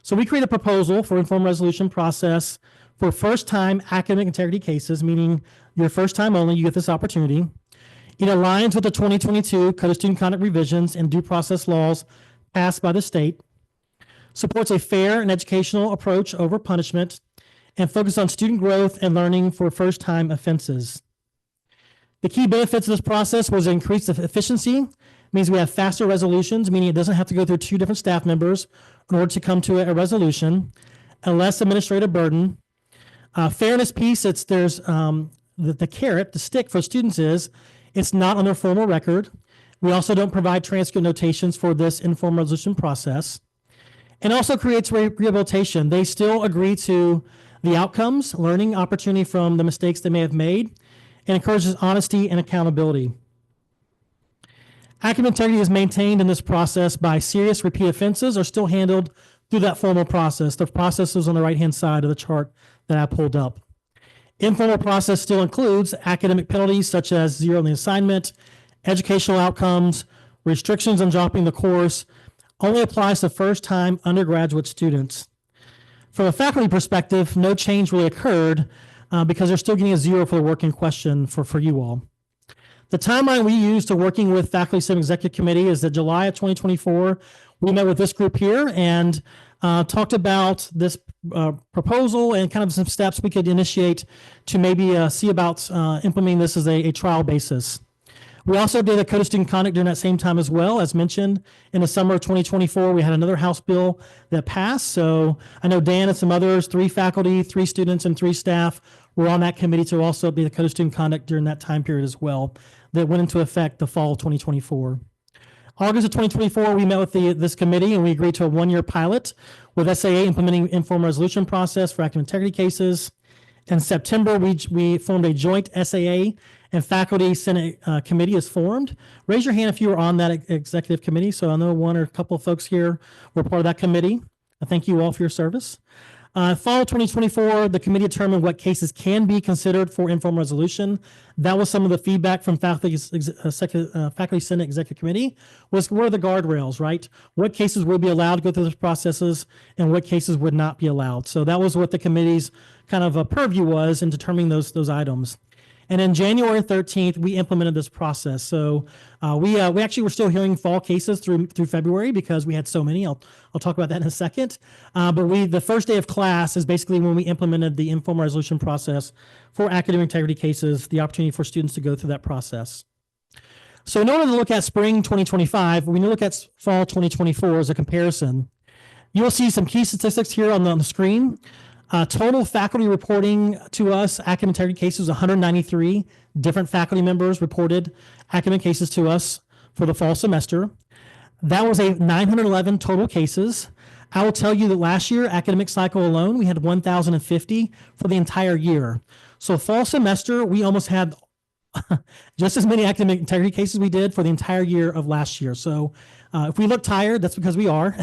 So we create a proposal for informal resolution process for first-time academic integrity cases, meaning your first time only, you get this opportunity. It aligns with the 2022 Code of Student Conduct revisions and due process laws passed by the state, supports a fair and educational approach over punishment, and focuses on student growth and learning for first-time offenses. The key benefits of this process was increased efficiency. It means we have faster resolutions, meaning it doesn't have to go through 2 different staff members in order to come to a resolution, a less administrative burden. Fairness piece, there's the carrot, the stick for students is it's not on their formal record. We also don't provide transcript notations for this informal resolution process. And also creates rehabilitation. They still agree to the outcomes, learning opportunity from the mistakes they may have made, and encourages honesty and accountability. Academic integrity is maintained in this process by serious repeat offenses are still handled through that formal process. The process is on the right-hand side of the chart that I pulled up. Informal process still includes academic penalties such as zero in the assignment, educational outcomes, restrictions on dropping the course, only applies to first-time undergraduate students. From a faculty perspective, no change really occurred because they're still getting a 0 for the work in question for you all. The timeline we use to working with Faculty Senate Executive Committee is that July of 2024, we met with this group here and talked about this proposal and kind of some steps we could initiate to maybe see about implementing this as a trial basis. We also did a Code of Student Conduct during that same time as well. As mentioned, in the summer of 2024, we had another House bill that passed. So I know Dan and some others, 3 faculty, 3 students, and 3 staff were on that committee to also be the Code of Student Conduct during that time period as well that went into effect the fall of 2024. August of 2024, we met with this committee and we agreed to a 1-year pilot with SAA implementing informal resolution process for academic integrity cases. In September, we formed a joint SAA and Faculty Senate committee is formed. Raise your hand if you were on that executive committee. So I know one or a couple of folks here were part of that committee. I thank you all for your service. Fall 2024, the committee determined what cases can be considered for informal resolution. That was some of the feedback from Faculty Senate Executive Committee was what are the guardrails, right? What cases would be allowed to go through those processes and what cases would not be allowed. So that was what the committee's kind of a purview was in determining those items. And in January 13th, we implemented this process. So we actually were still hearing fall cases through February because we had so many. I'll talk about that in a second. But the first day of class is basically when we implemented the informal resolution process for academic integrity cases, the opportunity for students to go through that process. So in order to look at spring 2025, when you look at fall 2024 as a comparison, you'll see some key statistics here on the screen. Total faculty reporting to us academic integrity cases, 193 different faculty members reported academic cases to us for the fall semester. That was 911 total cases. I will tell you that last year, academic cycle alone, we had 1,050 for the entire year. So fall semester, we almost had just as many academic integrity cases we did for the entire year of last year. So if we look tired, that's because we are.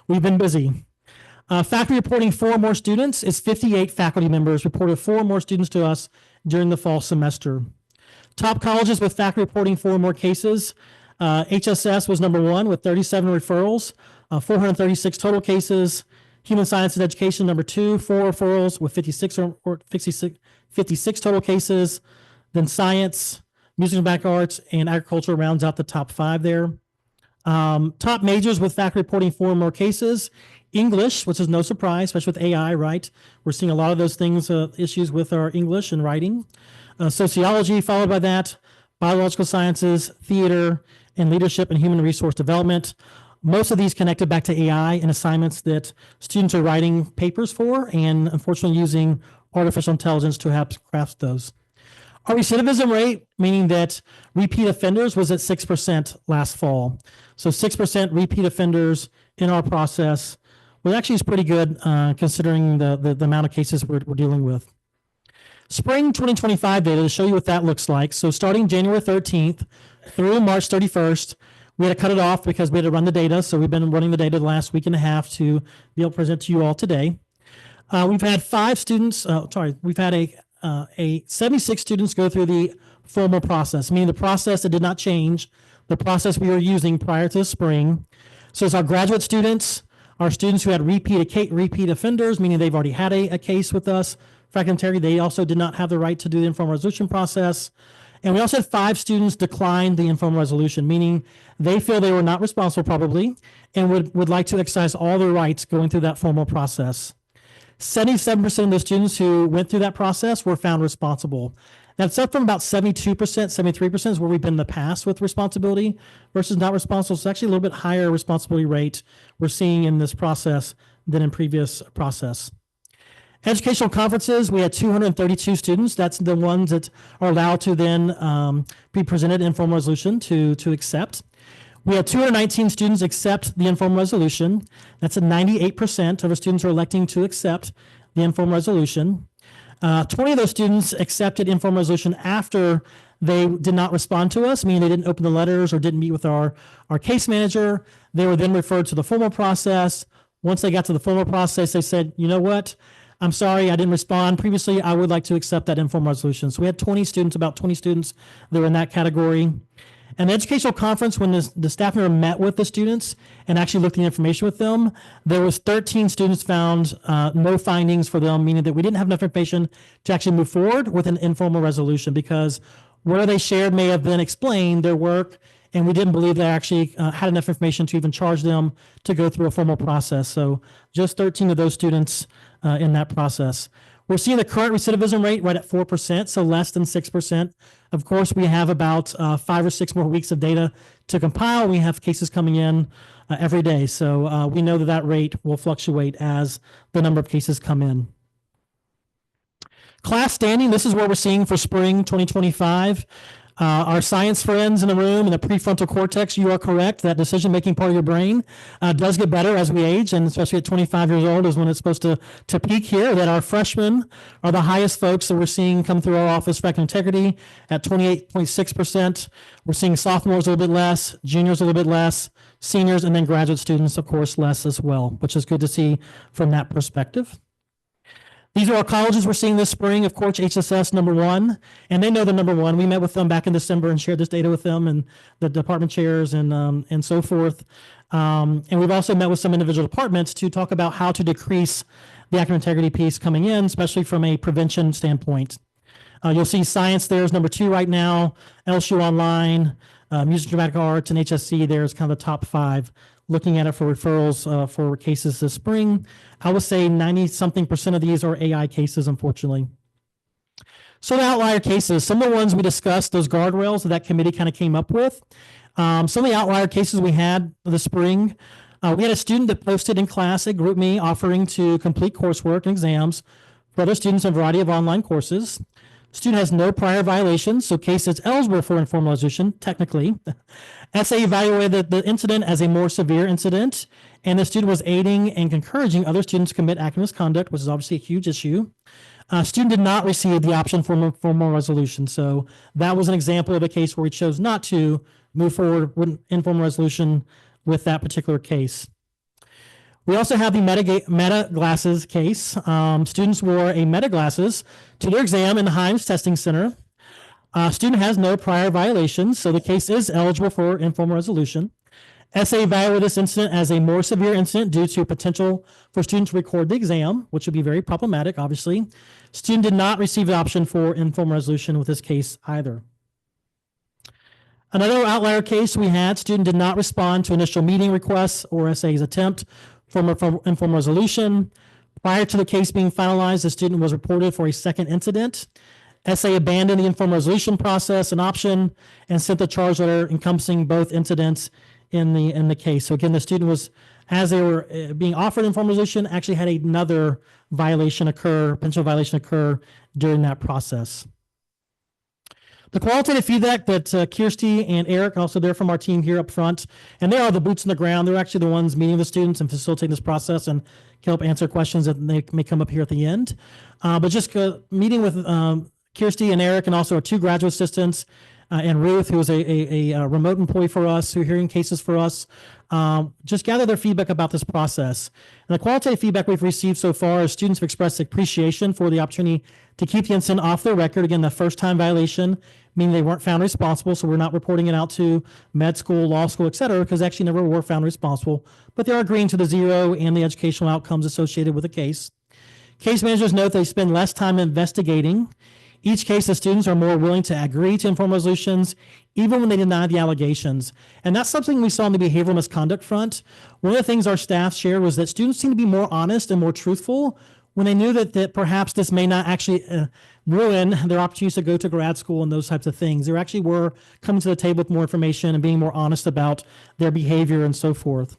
We've been busy. Faculty reporting 4 more students is 58 faculty members reported 4 more students to us during the fall semester. Top colleges with faculty reporting 4 more cases. HSS was number 1 with 37 referrals, 436 total cases. Human Sciences Education number 2, 4 referrals with 56 total cases. Then Science, Music and Back Arts, and Agriculture rounds out the top 5 there. Top majors with faculty reporting 4 more cases. English, which is no surprise, especially with AI, right? We're seeing a lot of those things, issues with our English and writing. Sociology, followed by that, biological sciences, theater, and leadership and human resource development. Most of these connected back to AI and assignments that students are writing papers for, and unfortunately using artificial intelligence to help craft those. Our recidivism rate, meaning that repeat offenders, was at 6% last fall. So 6% repeat offenders in our process, which actually is pretty good considering the amount of cases we're dealing with. Spring 2025 data to show you what that looks like. So starting January 13th through March 31st, we had to cut it off because we had to run the data. So we've been running the data the last week and a half to be able to present to you all today. We've had 5 students, we've had 76 students go through the formal process, meaning the process that did not change, the process we were using prior to the spring. So it's our graduate students, our students who had repeat offenders, meaning they've already had a case with us. Fragmentary, they also did not have the right to do the informal resolution process. And we also had 5 students decline the informal resolution, meaning they feel they were not responsible probably and would like to exercise all their rights going through that formal process. 77% of the students who went through that process were found responsible. That's up from about 72%, 73% is where we've been in the past with responsibility versus not responsible. So actually a little bit higher responsibility rate we're seeing in this process than in previous process. Educational conferences, we had 232 students. That's the ones that are allowed to then be presented informal resolution to accept. We had 219 students accept the informal resolution. That's 98% of our students are electing to accept the informal resolution. 20 of those students accepted informal resolution after they did not respond to us, meaning they didn't open the letters or didn't meet with our case manager. They were then referred to the formal process. Once they got to the formal process, they said, you know what? I'm sorry, I didn't respond previously. I would like to accept that informal resolution. So we had 20 students, about 20 students that were in that category. And the educational conference, when the staff member met with the students and actually looked at the information with them, there was 13 students found no findings for them, meaning that we didn't have enough information to actually move forward with an informal resolution because where they shared may have been explained their work, and we didn't believe they actually had enough information to even charge them to go through a formal process. So just 13 of those students in that process. We're seeing the current recidivism rate right at 4%, so less than 6%. Of course, we have about 5 or 6 more weeks of data to compile. We have cases coming in every day, so we know that rate will fluctuate as the number of cases come in. Class standing, this is what we're seeing for spring 2025. Our science friends in the room in the prefrontal cortex, you are correct. That decision-making part of your brain does get better as we age, and especially at 25 years old is when it's supposed to peak here. That our freshmen are the highest folks that we're seeing come through our office for academic integrity at 28.6%. We're seeing sophomores a little bit less, juniors a little bit less, seniors, and then graduate students, of course, less as well, which is good to see from that perspective. These are our colleges we're seeing this spring, of course, HSS #1, and they know the #1. We met with them back in December and shared this data with them and the department chairs and so forth. And we've also met with some individual departments to talk about how to decrease the academic integrity piece coming in, especially from a prevention standpoint. You'll see science there is #2 right now, LSU Online, Music Dramatic Arts, and HSC there is kind of the top 5. Looking at it for referrals for cases this spring, I would say 90-something% of these are AI cases, unfortunately. So the outlier cases, some of the ones we discussed, those guardrails that committee kind of came up with. Some of the outlier cases we had this spring, we had a student that posted in class at GroupMe offering to complete coursework and exams for other students in a variety of online courses. Student has no prior violations, so case is eligible for informal resolution, technically. SA evaluated the incident as a more severe incident, and the student was aiding and encouraging other students to commit active misconduct, which is obviously a huge issue. Student did not receive the option for formal resolution, so that was an example of a case where we chose not to move forward with informal resolution with that particular case. We also have the meta glasses case. Students wore a meta glasses to their exam in the Himes Testing Center. Student has no prior violations, so the case is eligible for informal resolution. SA evaluated this incident as a more severe incident due to potential for students to record the exam, which would be very problematic, obviously. Student did not receive the option for informal resolution with this case either. Another outlier case we had, student did not respond to initial meeting requests or SA's attempt for informal resolution. Prior to the case being finalized, the student was reported for a second incident. SA abandoned the informal resolution process and option and sent the charge letter encompassing both incidents in the case. So again, the student was, as they were being offered informal resolution, actually had another violation occur, potential violation occur during that process. The qualitative feedback that Kyrsti and Eric, also there from our team here up front, and they are the boots on the ground. They're actually the ones meeting the students and facilitating this process and can help answer questions that may come up here at the end. But just meeting with Kyrsti and Eric and also our 2 graduate assistants and Ruth, who is a remote employee for us, who are hearing cases for us, just gather their feedback about this process. And the qualitative feedback we've received so far is students have expressed appreciation for the opportunity to keep the incident off their record. Again, the first time violation, meaning they weren't found responsible, so we're not reporting it out to med school, law school, et cetera, because actually never were found responsible, but they are agreeing to the 0 and the educational outcomes associated with the case. Case managers note they spend less time investigating. Each case, the students are more willing to agree to informal resolutions, even when they deny the allegations. And that's something we saw on the behavioral misconduct front. One of the things our staff shared was that students seem to be more honest and more truthful when they knew that perhaps this may not actually ruin their opportunities to go to grad school and those types of things. They actually were coming to the table with more information and being more honest about their behavior and so forth.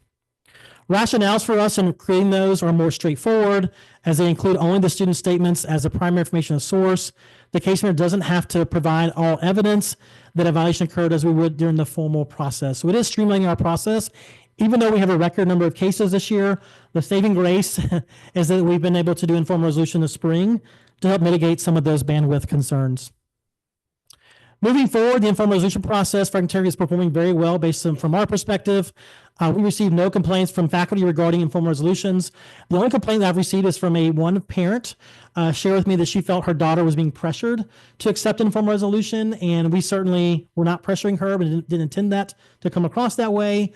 Rationales for us in creating those are more straightforward, as they include only the student statements as a primary information source. The case manager doesn't have to provide all evidence that a violation occurred as we would during the formal process. So it is streamlining our process. Even though we have a record number of cases this year, the saving grace is that we've been able to do informal resolution this spring to help mitigate some of those bandwidth concerns. Moving forward, the informal resolution process for integrity is performing very well based on, from our perspective. We received no complaints from faculty regarding informal resolutions. The only complaint that I've received is from one parent shared with me that she felt her daughter was being pressured to accept informal resolution, and we certainly were not pressuring her, but didn't intend that to come across that way.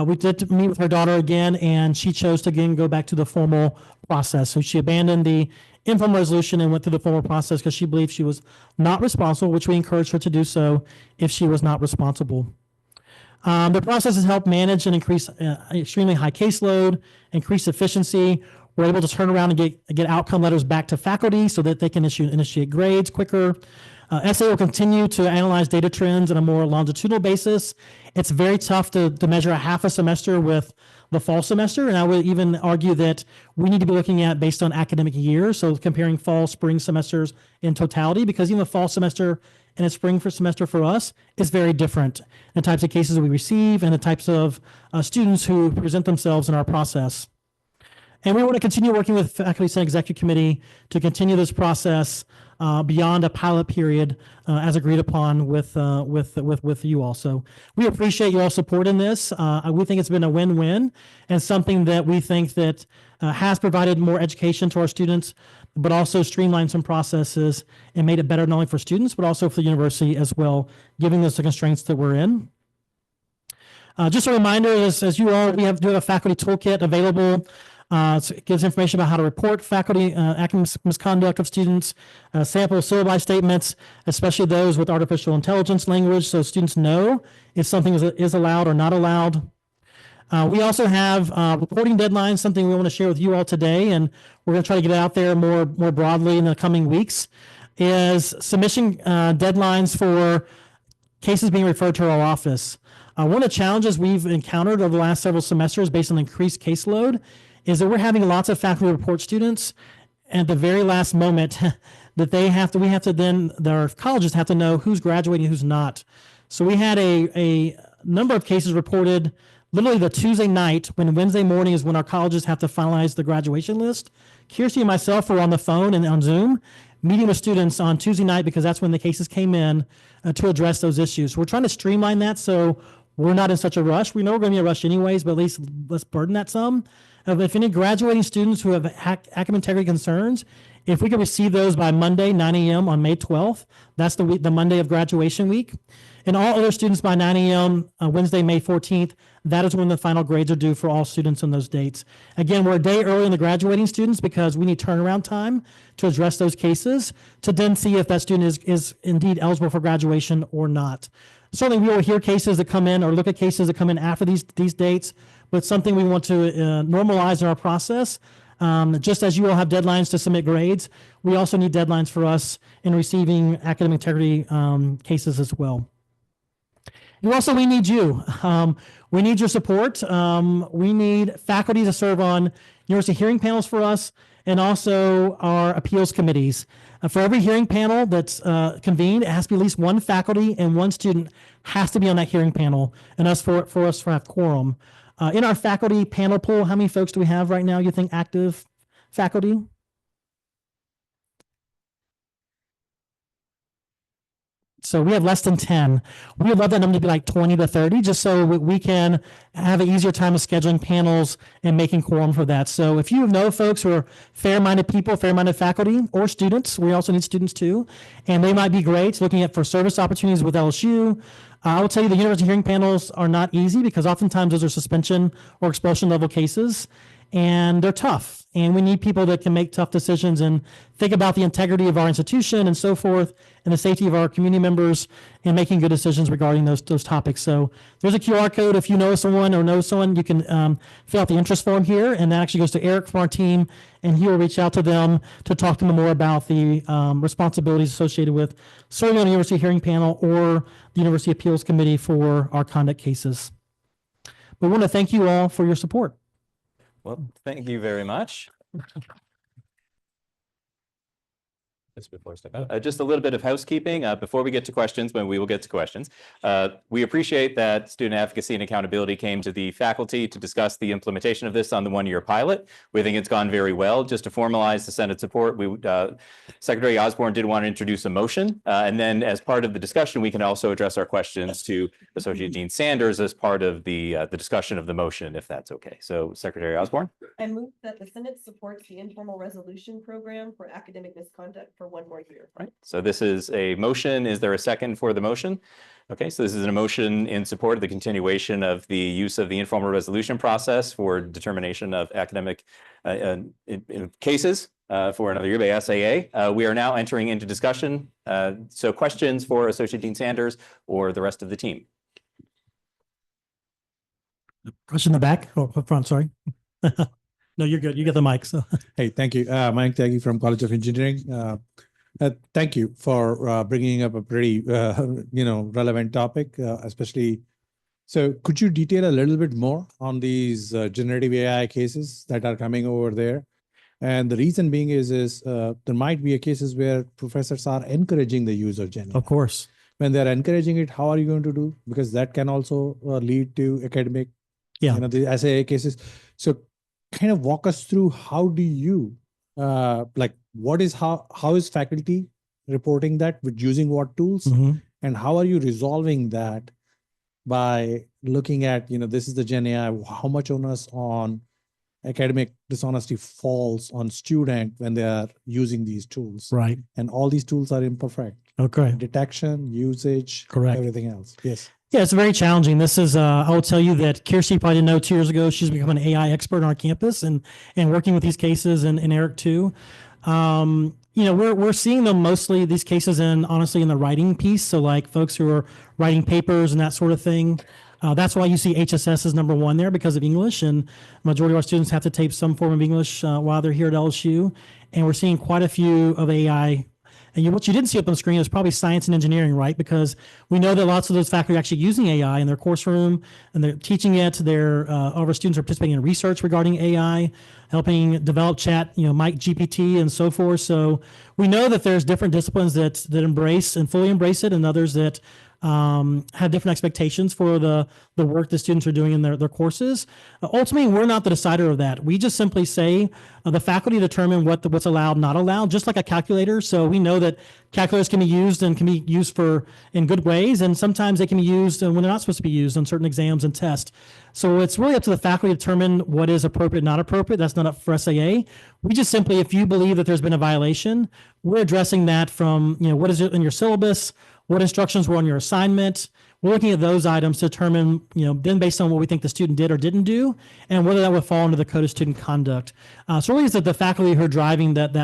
We did meet with her daughter again, and she chose to again go back to the formal process. So she abandoned the informal resolution and went through the formal process because she believed she was not responsible, which we encouraged her to do so if she was not responsible. The process has helped manage and increase extremely high caseload, increase efficiency. We're able to turn around and get outcome letters back to faculty so that they can initiate grades quicker. SA will continue to analyze data trends on a more longitudinal basis. It's very tough to measure a half a semester with the fall semester, and I would even argue that we need to be looking at based on academic years, so comparing fall, spring semesters in totality, because even the fall semester and a spring for semester for us is very different. The types of cases we receive and the types of students who present themselves in our process. And we want to continue working with Faculty Senate Executive Committee to continue this process beyond a pilot period as agreed upon with you all. So we appreciate your all support in this. We think it's been a win-win and something that we think that has provided more education to our students, but also streamlined some processes and made it better not only for students, but also for the university as well, given us the constraints that we're in. Just a reminder, as you all, we do have a faculty toolkit available. So it gives information about how to report faculty academic misconduct of students, sample syllabi statements, especially those with artificial intelligence language, so students know if something is allowed or not allowed. We also have reporting deadlines, something we want to share with you all today, and we're going to try to get it out there more broadly in the coming weeks, is submission deadlines for cases being referred to our office. One of the challenges we've encountered over the last several semesters based on increased caseload is that we're having lots of faculty report students at the very last moment that our colleges have to know who's graduating, who's not. So we had a number of cases reported literally the Tuesday night, when Wednesday morning is when our colleges have to finalize the graduation list. Kyrsti and myself were on the phone and on Zoom meeting with students on Tuesday night because that's when the cases came in to address those issues. We're trying to streamline that so we're not in such a rush. We know we're going to be in a rush anyways, but at least let's burden that some. If any graduating students who have academic integrity concerns, if we can receive those by Monday, 9 a.m. on May 12th, that's the Monday of graduation week. And all other students by 9 a.m. Wednesday, May 14th, that is when the final grades are due for all students on those dates. Again, we're a day early in the graduating students because we need turnaround time to address those cases to then see if that student is indeed eligible for graduation or not. Certainly, we will hear cases that come in or look at cases that come in after these dates, but it's something we want to normalize in our process. Just as you all have deadlines to submit grades, we also need deadlines for us in receiving academic integrity cases as well. We need you. We need your support. We need faculty to serve on university hearing panels for us and also our appeals committees. For every hearing panel that's convened, it has to be at least one faculty and one student has to be on that hearing panel and for us to have quorum. In our faculty panel pool, how many folks do we have right now, you think, active faculty? So we have less than 10. We would love that number to be like 20 to 30, just so we can have an easier time of scheduling panels and making quorum for that. So if you know folks who are fair-minded people, fair-minded faculty, or students, we also need students too, and they might be great looking at for service opportunities with LSU. I will tell you the university hearing panels are not easy because oftentimes those are suspension or expulsion level cases, and they're tough. And we need people that can make tough decisions and think about the integrity of our institution and so forth, and the safety of our community members in making good decisions regarding those topics. So there's a QR code. If you know someone or know someone, you can fill out the interest form here, and that actually goes to Eric from our team, and he will reach out to them to talk to them more about the responsibilities associated with serving on the University Hearing Panel or the University Appeals Committee for our conduct cases. We want to thank you all for your support. Well, thank you very much. Just before I step out, just a little bit of housekeeping before we get to questions, when we will get to questions. We appreciate that Student Advocacy and Accountability came to the faculty to discuss the implementation of this on the one-year pilot. We think it's gone very well. Just to formalize the Senate support, Secretary Osborne did want to introduce a motion, and then as part of the discussion, we can also address our questions to Associate Dean Sanders as part of the discussion of the motion, if that's okay. So, Secretary Osborne. I move that the Senate supports the informal resolution program for academic misconduct for 1 more year. Right. So this is a motion. Is there a second for the motion? Okay, so this is a motion in support of the continuation of the use of the informal resolution process for determination of academic cases for another year by SAA. We are now entering into discussion. So questions for Associate Dean Sanders or the rest of the team? Question in the back or up front, sorry. No, you're good. You get the mic. So. Hey, thank you. Mike Taggy from College of Engineering. Thank you for bringing up a pretty, relevant topic, especially. So could you detail a little bit more on these generative AI cases that are coming over there? And the reason being is there might be cases where professors are encouraging the use of Gen AI. Of course. When they're encouraging it, how are you going to do? Because that can also lead to academic, the SAA cases. So kind of walk us through, how do you, how is faculty reporting that with using what tools? And how are you resolving that by looking at, this is the Gen AI, how much onus on academic dishonesty falls on student when they are using these tools. Right. And all these tools are imperfect. Okay. Detection, usage, correct. Everything else. Yes. Yeah, it's very challenging. This is, I will tell you that Kyrsti probably didn't know 2 years ago, she's become an AI expert on our campus and working with these cases, and Eric too. We're seeing them mostly, these cases, honestly in the writing piece. So like folks who are writing papers and that sort of thing. That's why you see HSS is number 1 there, because of English, and majority of our students have to take some form of English while they're here at LSU. And we're seeing quite a few of AI. And what you didn't see up on the screen is probably science and engineering, right? Because we know that lots of those faculty are actually using AI in their course room, and they're teaching it. All of our students are participating in research regarding AI, helping develop chat, Mike GPT and so forth. So we know that there's different disciplines that embrace and fully embrace it, and others that have different expectations for the work the students are doing in their courses. Ultimately, we're not the decider of that. We just simply say the faculty determine what's allowed, not allowed, just like a calculator. So we know that calculators can be used and can be used in good ways, and sometimes they can be used when they're not supposed to be used on certain exams and tests. So it's really up to the faculty to determine what is appropriate, not appropriate. That's not up for SAA. We just simply, if you believe that there's been a violation, we're addressing that from, what is it in your syllabus, what instructions were on your assignment. We're looking at those items to determine, then based on what we think the student did or didn't do, and whether that would fall under the Code of Student Conduct. So really, it's that the faculty who are driving those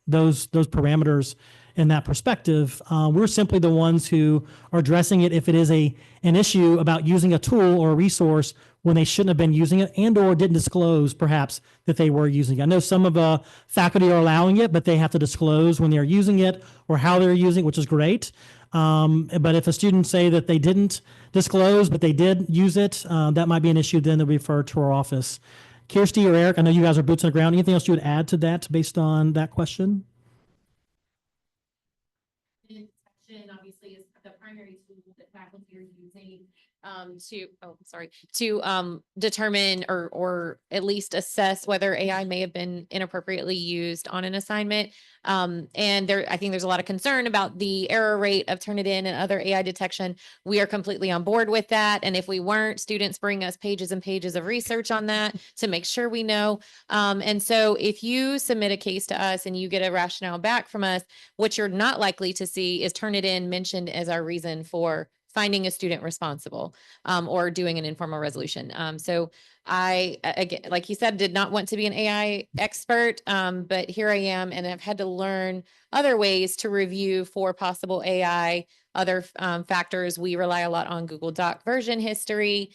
parameters in that perspective. We're simply the ones who are addressing it if it is an issue about using a tool or a resource when they shouldn't have been using it, and or didn't disclose perhaps that they were using it. I know some of the faculty are allowing it, but they have to disclose when they're using it or how they're using it, which is great. But if a student say that they didn't disclose, but they did use it, that might be an issue then to refer to our office. Kyrsti or Eric, I know you guys are boots on the ground. Anything else you would add to that based on that question? Obviously is the primary tool that faculty are using to determine or at least assess whether AI may have been inappropriately used on an assignment. And I think there's a lot of concern about the error rate of Turnitin and other AI detection. We are completely on board with that. And if we weren't, students bring us pages and pages of research on that to make sure we know. And so if you submit a case to us and you get a rationale back from us, what you're not likely to see is Turnitin mentioned as our reason for finding a student responsible or doing an informal resolution. So I, again, like you said, did not want to be an AI expert, but here I am, and I've had to learn other ways to review for possible AI, other factors. We rely a lot on Google Doc version history,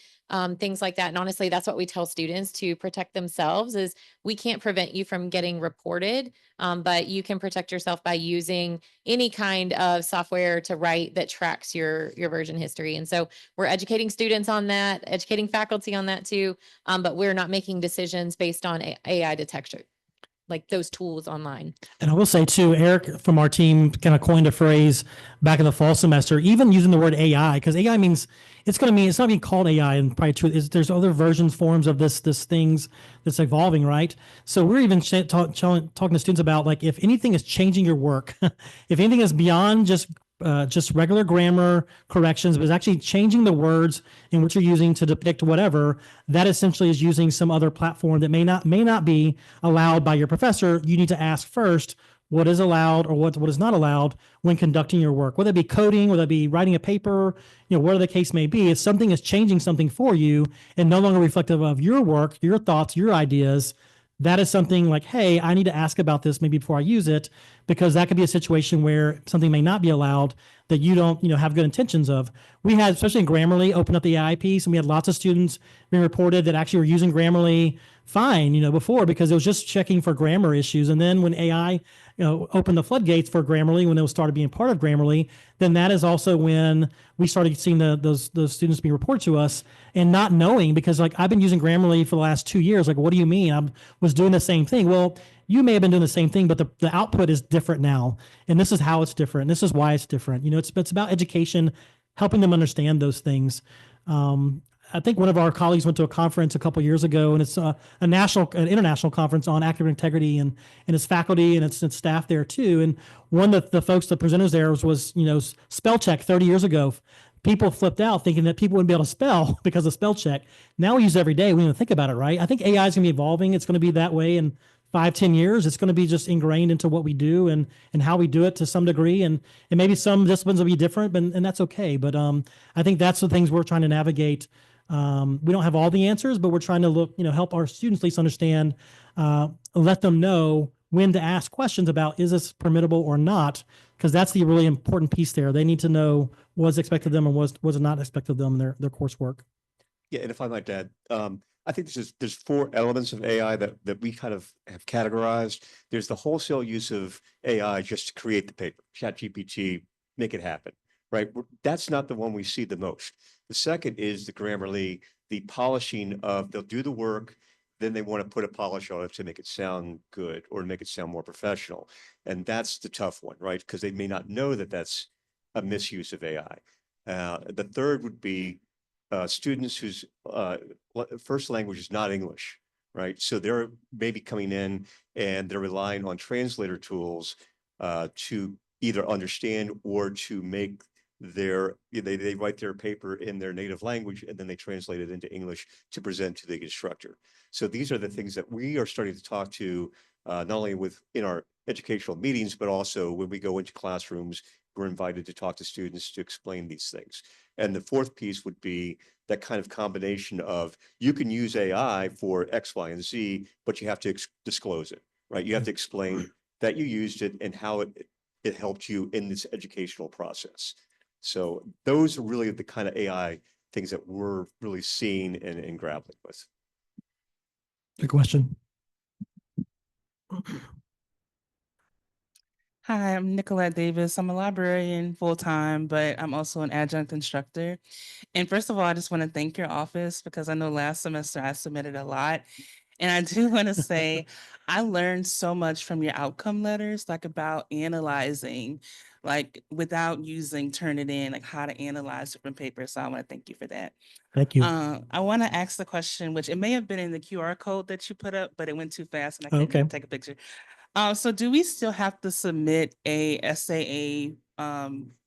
things like that. And honestly, that's what we tell students to protect themselves is we can't prevent you from getting reported, but you can protect yourself by using any kind of software to write that tracks your version history. And so we're educating students on that, educating faculty on that too, but we're not making decisions based on AI detection, like those tools online. And I will say too, Eric from our team kind of coined a phrase back in the fall semester, even using the word AI, because AI means it's not being called AI, and probably true. There's other versions, forms of this things that's evolving, right? So we're even talking to students about, like, if anything is changing your work, if anything is beyond just regular grammar corrections, but is actually changing the words in which you're using to depict whatever, that essentially is using some other platform that may not be allowed by your professor. You need to ask first what is allowed or what is not allowed when conducting your work, whether it be coding, whether it be writing a paper, whatever the case may be. If something is changing something for you and no longer reflective of your work, your thoughts, your ideas, that is something like, hey, I need to ask about this maybe before I use it, because that could be a situation where something may not be allowed that you don't, have good intentions of. We had, especially in Grammarly, open up the AI piece, and we had lots of students being reported that actually were using Grammarly fine, before, because it was just checking for grammar issues. And then when AI, opened the floodgates for Grammarly, when it started being part of Grammarly, then that is also when we started seeing those students being reported to us and not knowing, because like I've been using Grammarly for the last 2 years. Like, what do you mean? I was doing the same thing. Well, you may have been doing the same thing, but the output is different now. And this is how it's different. This is why it's different. You know, it's about education, helping them understand those things. I think one of our colleagues went to a conference a couple years ago, and it's an international conference on academic integrity, and its faculty and its staff there too. And one of the folks, the presenters there was you know, spell check 30 years ago. People flipped out thinking that people wouldn't be able to spell because of spell check. Now we use it every day. We don't even think about it, right? I think AI is going to be evolving. It's going to be that way in 5-10 years. It's going to be just ingrained into what we do and how we do it to some degree. And maybe some disciplines will be different, and that's okay. But I think that's the things we're trying to navigate. We don't have all the answers, but we're trying to look, you know, help our students at least understand, let them know when to ask questions about, is this permittable or not? Because that's the really important piece there. They need to know what's expected of them and was not expected of them in their coursework. Yeah, and if I might add, I think there's 4 elements of AI that we kind of have categorized. There's the wholesale use of AI just to create the paper, ChatGPT, make it happen, right? That's not the one we see the most. The second is the Grammarly, the polishing of, they'll do the work, then they want to put a polish on it to make it sound good or make it sound more professional. And that's the tough one, right? Because they may not know that that's a misuse of AI. The third would be students whose first language is not English, right? So they're maybe coming in and they're relying on translator tools to either understand or to make they write their paper in their native language and then they translate it into English to present to the instructor. So these are the things that we are starting to talk to not only in our educational meetings, but also when we go into classrooms, we're invited to talk to students to explain these things. And the fourth piece would be that kind of combination of you can use AI for X, Y, and Z, but you have to disclose it, right? You have to explain that you used it and how it helped you in this educational process. So those are really the kind of AI things that we're really seeing and grappling with. Good question. Hi, I'm Nicolette Davis. I'm a librarian full-time, but I'm also an adjunct instructor. And first of all, I just want to thank your office because I know last semester I submitted a lot. And I do want to say, I learned so much from your outcome letters, like about analyzing, like without using Turnitin, like how to analyze different papers. So I want to thank you for that. Thank you. I want to ask the question, which it may have been in the QR code that you put up, but it went too fast and I couldn't take a picture. So do we still have to submit a SAA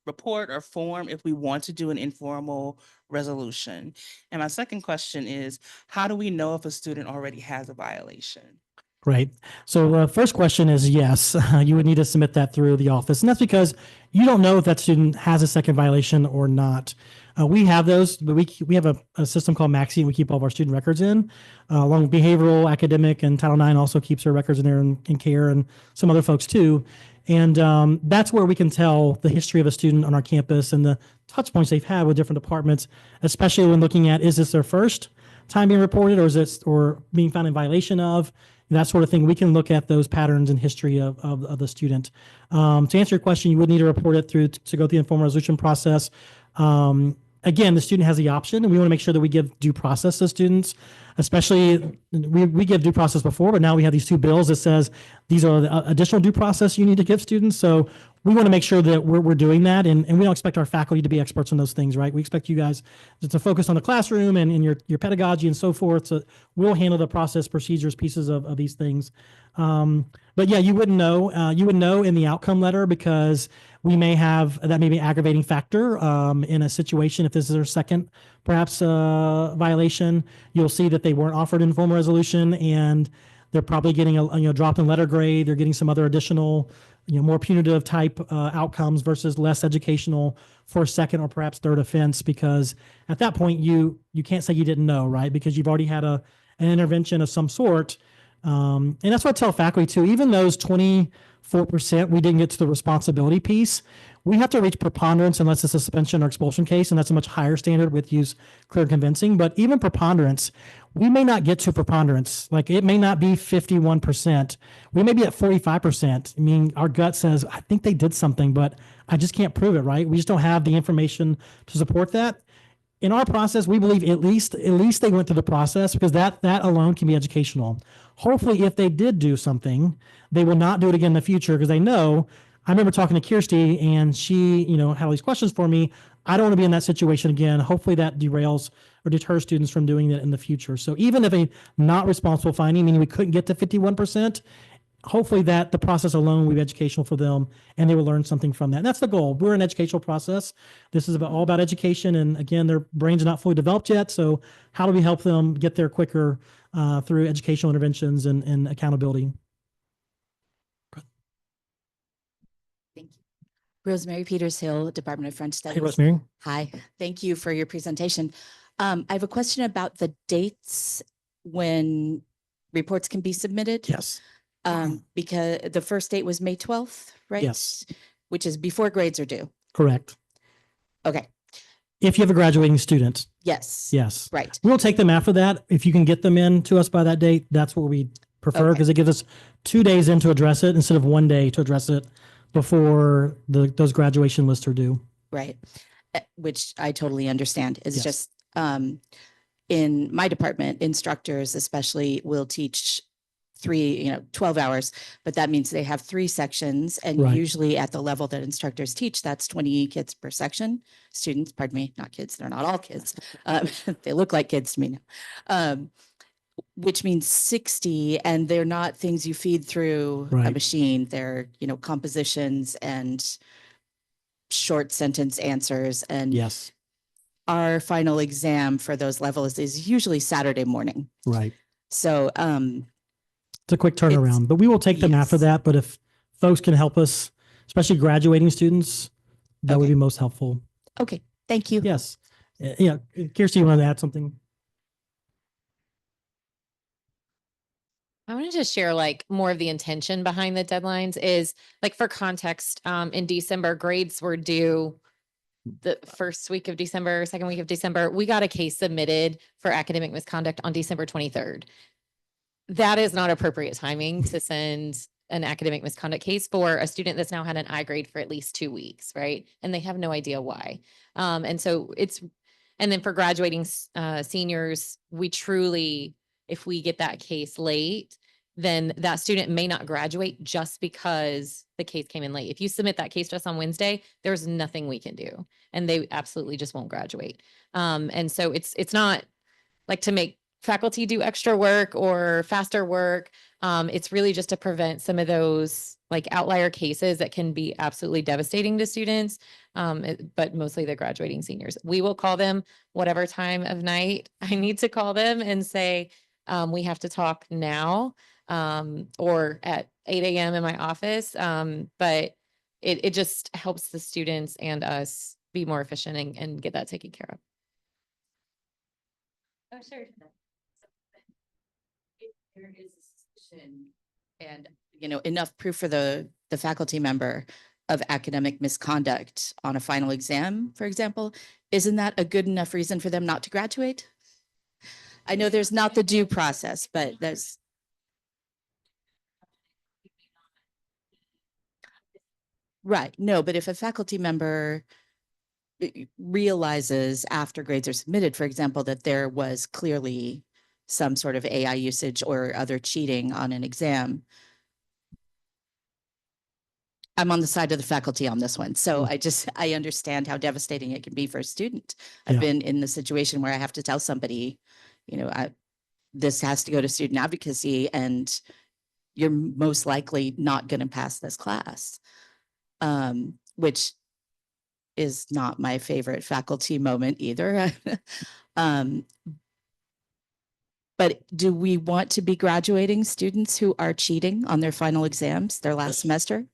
report or form if we want to do an informal resolution? And my second question is, how do we know if a student already has a violation? Right. So first question is yes, you would need to submit that through the office. And that's because you don't know if that student has a second violation or not. We have those, but we have a system called Maxi, and we keep all of our student records in, along with behavioral, academic, and Title IX also keeps their records in there in care, and some other folks too. And that's where we can tell the history of a student on our campus and the touch points they've had with different departments, especially when looking at, is this their first time being reported, or being found in violation of, that sort of thing. We can look at those patterns and history of the student. To answer your question, you would need to report it to go through the informal resolution process. Again, the student has the option, and we want to make sure that we give due process to students, especially we give due process before, but now we have these 2 bills that says these are the additional due process you need to give students. So we want to make sure that we're doing that, and we don't expect our faculty to be experts on those things, right? We expect you guys to focus on the classroom and your pedagogy and so forth. So we'll handle the process, procedures, pieces of these things. But yeah, you wouldn't know. You would know in the outcome letter because we may have that maybe aggravating factor in a situation. If this is their second, perhaps violation, you'll see that they weren't offered informal resolution, and they're probably getting a drop in letter grade. They're getting some other additional, more punitive type outcomes versus less educational for a second or perhaps third offense. Because at that point, you can't say you didn't know, right? Because you've already had an intervention of some sort. And that's what I tell faculty too. Even those 24% we didn't get to the responsibility piece, we have to reach preponderance unless it's a suspension or expulsion case, and that's a much higher standard with use clear and convincing. But even preponderance, we may not get to preponderance. Like it may not be 51%. We may be at 45%. I mean, our gut says, I think they did something, but I just can't prove it, right? We just don't have the information to support that. in our process, we believe at least they went through the process, because that alone can be educational. Hopefully, if they did do something, they will not do it again in the future, because they know. I remember talking to Kyrsti, and she, had all these questions for me. I don't want to be in that situation again. Hopefully that derails or deters students from doing that in the future. So even if a not responsible finding, meaning we couldn't get to 51%, hopefully that the process alone will be educational for them, and they will learn something from that. And that's the goal. We're an educational process. This is all about education. And again, their brains are not fully developed yet. So how do we help them get there quicker through educational interventions and accountability? Rosemary Peters Hill, Department of French Studies. Hey, Rosemary. Hi, thank you for your presentation. I have a question about the dates when reports can be submitted. Yes. Because the first date was May 12th, right? Yes. Which is before grades are due. Correct. Okay. If you have a graduating student. Yes. Yes. Right. We'll take them after that. If you can get them in to us by that date, that's what we prefer, because it gives us 2 days in to address it instead of 1 day to address it before those graduation lists are due. Right. Which I totally understand. It's Yes. just in my department, instructors especially will teach 12 hours, but that means they have 3 sections. And Right. usually at the level that instructors teach, that's 20 kids per section. Students, pardon me, not kids. They're not all kids. They look like kids to me now. Which means 60, and they're not things you feed through a Right. machine. They're, compositions and short sentence answers. And Yes. our final exam for those levels is usually Saturday morning. Right. So, It's a quick turnaround, but we will take them after that. But if folks can help us, especially graduating students, that would be most helpful. okay, thank you. Yes. Yeah. Kyrsti, you want to add something? I wanted to share more of the intention behind the deadlines is for context, in December, grades were due the first week of December, second week of December. We got a case submitted for academic misconduct on December 23rd. That is not appropriate timing to send an academic misconduct case for a student that's now had an I grade for at least 2 weeks, right? And they have no idea why. And then for graduating seniors, we truly, if we get that case late, then that student may not graduate just because the case came in late. If you submit that case to us on Wednesday, there's nothing we can do, and they absolutely just won't graduate. And so it's not to make faculty do extra work or faster work. It's really just to prevent some of those outlier cases that can be absolutely devastating to students, but mostly the graduating seniors. We will call them whatever time of night I need to call them and say, we have to talk now, or at 8 a.m. in my office. But it just helps the students and us be more efficient and get that taken care of. Oh, sure. If there is a suspicion and enough proof for the faculty member of academic misconduct on a final exam, for example, isn't that a good enough reason for them not to graduate? I know there's not the due process, but there's. Right. No, but if a faculty member realizes after grades are submitted, for example, that there was clearly some sort of AI usage or other cheating on an exam, I'm on the side of the faculty on this one. So I understand how devastating it can be for a student. I've been in the situation where I have to tell somebody, this has to go to student advocacy and you're most likely not going to pass this class, which is not my favorite faculty moment either. But do we want to be graduating students who are cheating on their final exams, their last semester?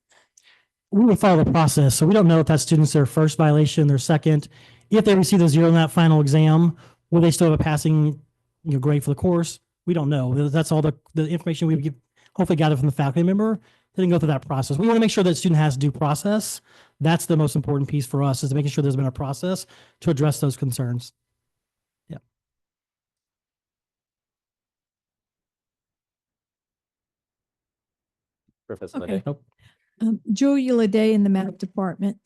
We would follow the process. So we don't know if that student's their first violation, their second. If they receive a 0 in that final exam, will they still have a passing grade for the course? We don't know. That's all the information we would hopefully gather from the faculty member. They didn't go through that process. We want to make sure that the student has due process. That's the most important piece for us, is making sure there's been a process to address those concerns. Yeah. Professor Okay. Lede. Nope. Julia Lede in the math department.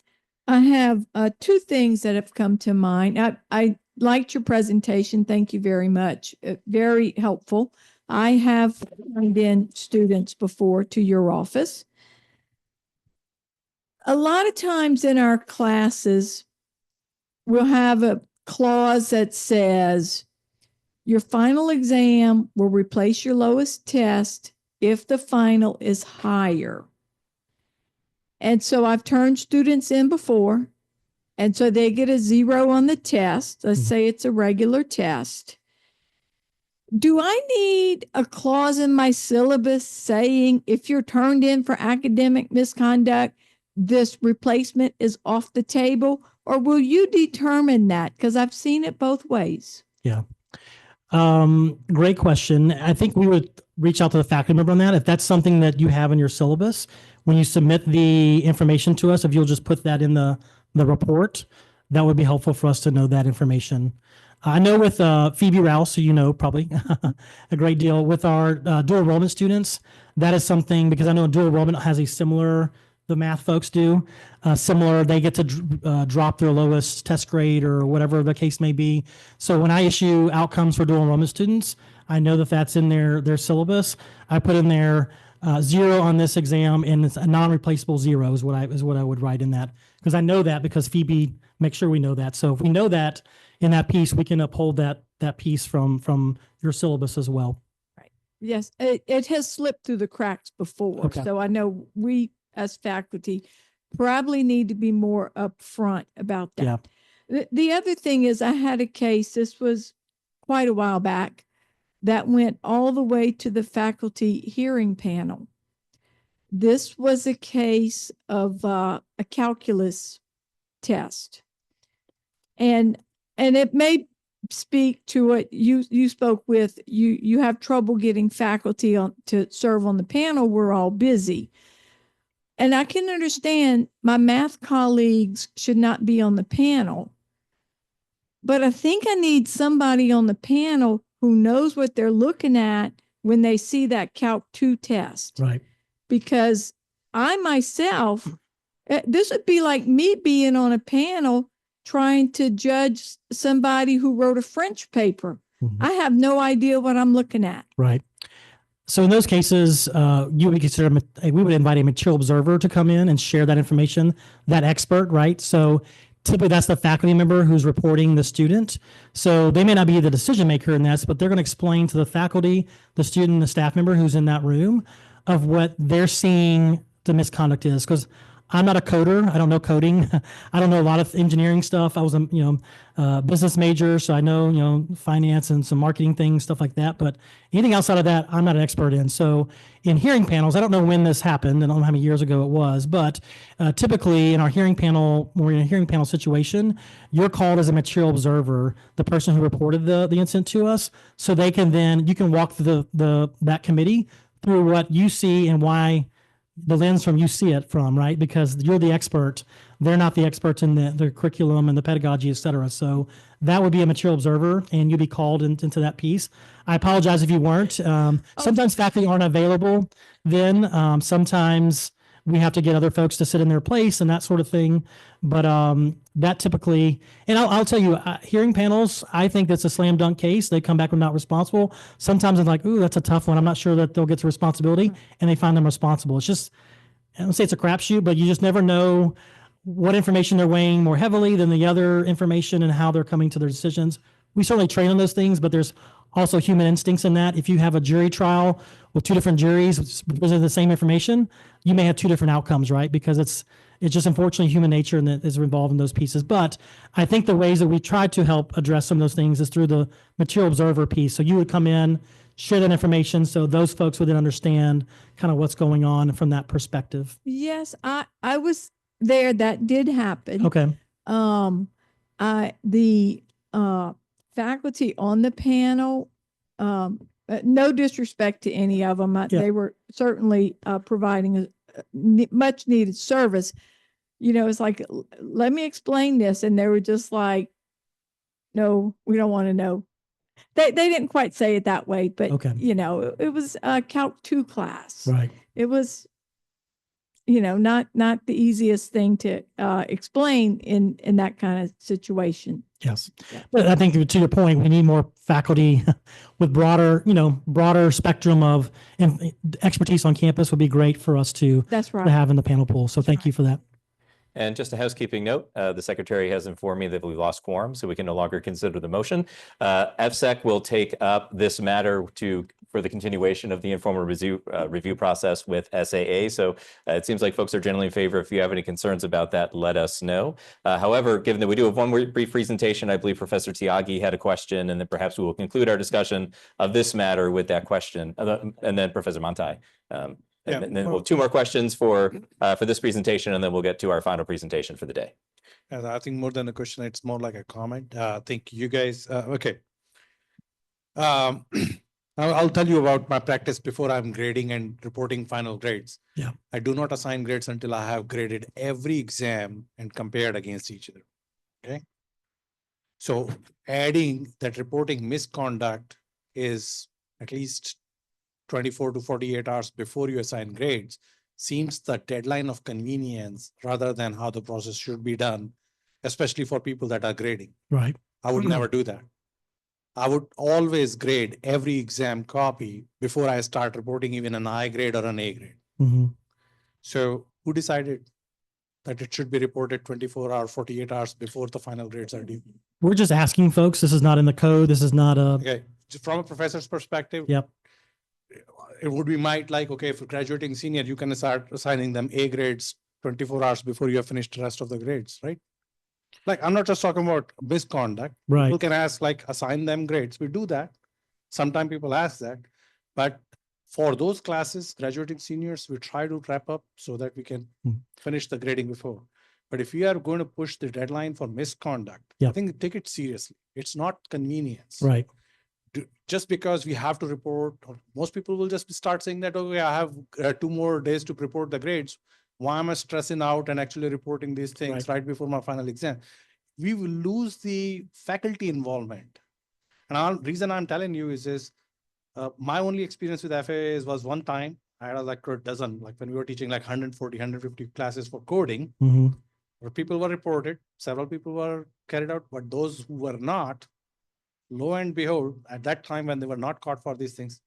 I have 2 things that have come to mind. I liked your presentation. Thank you very much. Very helpful. I have turned in students before to your office. A lot of times in our classes, we'll have a clause that says your final exam will replace your lowest test if the final is higher. And so I've turned students in before, and so they get a 0 on the test. Let's say it's a regular test. Do I need a clause in my syllabus saying if you're turned in for academic misconduct, this replacement is off the table? Or will you determine that? Because I've seen it both ways. Yeah. Great question. I think we would reach out to the faculty member on that. If that's something that you have in your syllabus, when you submit the information to us, if you'll just put that in the report, that would be helpful for us to know that information. I know with Phoebe Rouse, who you know probably a great deal, with our dual enrollment students, that is something, because I know dual enrollment has a similar, the math folks do, similar, they get to drop their lowest test grade or whatever the case may be. So when I issue outcomes for dual enrollment students, I know that that's in their syllabus. I put in there 0 on this exam, and it's a non-replaceable 0 is what I would write in that, because I know that because Phoebe makes sure we know that. So if we know that in that piece, we can uphold that piece from your syllabus as well. Right. Yes, it has slipped through the cracks before. Okay. So I know we as faculty probably need to be more upfront about that. Yeah. The other thing is I had a case, this was quite a while back, that went all the way to the faculty hearing panel. This was a case of a calculus test. And it may speak to what you spoke with. You have trouble getting faculty to serve on the panel. We're all busy. And I can understand my math colleagues should not be on the panel. But I think I need somebody on the panel who knows what they're looking at when they see that Calc 2 test. Right. Because I myself, this would be like me being on a panel trying to judge somebody who wrote a French paper. I have no idea what I'm looking at. Right. So in those cases, you would consider, we would invite a material observer to come in and share that information, that expert, right? So typically that's the faculty member who's reporting the student. So they may not be the decision maker in this, but they're going to explain to the faculty, the student, the staff member who's in that room of what they're seeing the misconduct is. Because I'm not a coder. I don't know coding. I don't know a lot of engineering stuff. I was a business major, so I know finance and some marketing things, stuff like that. But anything outside of that, I'm not an expert in. So in hearing panels, I don't know when this happened. I don't know how many years ago it was, but typically in our hearing panel, when we're in a hearing panel situation, you're called as a material observer, the person who reported the incident to us, so they can then you can walk through that committee through what you see and why. The lens from you see it from, right? Because you're the expert. They're not the experts in the curriculum and the pedagogy, et cetera. So that would be a material observer, and you'd be called into that piece. I apologize if you weren't. Sometimes faculty aren't available then. Sometimes we have to get other folks to sit in their place and that sort of thing. But that typically, and I'll tell you, hearing panels, I think that's a slam dunk case. They come back with not responsible. Sometimes it's like, ooh, that's a tough one. I'm not sure that they'll get to responsibility, and they find them responsible. It's just, I don't say it's a crapshoot, but you just never know what information they're weighing more heavily than the other information and how they're coming to their decisions. We certainly train on those things, but there's also human instincts in that. If you have a jury trial with 2 different juries presenting the same information, you may have 2 different outcomes, right? Because it's just unfortunately human nature and that is involved in those pieces. But I think the ways that we try to help address some of those things is through the material observer piece. So you would come in, share that information, so those folks would then understand kind of what's going on from that perspective. Yes, I was there. That did happen. Okay. The faculty on the panel, no disrespect to any of them, they were certainly providing a much needed service. It's like, let me explain this, and they were just like, no, we don't want to know. They didn't quite say it that way, but okay. It was a Calc 2 class. Right. It was not the easiest thing to explain in that kind of situation. Yes. But I think to your point, we need more faculty with broader spectrum of expertise on campus would be great for us to That's right. to have in the panel pool. So thank you for that. And just a housekeeping note, the secretary has informed me that we've lost quorum, so we can no longer consider the motion. FSEC will take up this matter for the continuation of the informal review process with SAA. So it seems like folks are generally in favor. If you have any concerns about that, let us know. However, given that we do have one more brief presentation, I believe Professor Tiagi had a question, and then perhaps we will conclude our discussion of this matter with that question, and then Professor Montai. And then we'll have two more questions for this presentation, and then we'll get to our final presentation for the day. I think more than a question, it's more like a comment. I think you guys, okay. I'll tell you about my practice before I'm grading and reporting final grades. Yeah. I do not assign grades until I have graded every exam and compared against each other. Okay. So adding that reporting misconduct is at least 24 to 48 hours before you assign grades seems the deadline of convenience rather than how the process should be done, especially for people that are grading. Right. I would never do that. I would always grade every exam copy before I start reporting even an I grade or an A grade. Mm-hmm. So who decided that it should be reported 24 hours, 48 hours before the final grades are due? We're just asking folks. This is not in the code. This is not a. Okay. From a professor's perspective. Yep. It would be okay, if you're graduating senior, you can start assigning them A grades 24 hours before you have finished the rest of the grades, right? Like, I'm not just talking about misconduct. Right. People can ask, assign them grades. We do that. Sometimes people ask that. But for those classes, graduating seniors, we try to wrap up so that we can finish the grading before. But if you are going to push the deadline for misconduct, I think take it seriously. It's not convenience. Right. Just because we have to report, or most people will just start saying that, okay, I have 2 more days to report the grades. Why am I stressing out and actually reporting these things right before my final exam? We will lose the faculty involvement. And the reason I'm telling you is my only experience with FAAs was one time. I had a dozen, when we were teaching 140, 150 classes for coding, where people were reported, several people were carried out, but those who were not, lo and behold, at that time when they were not caught for these things,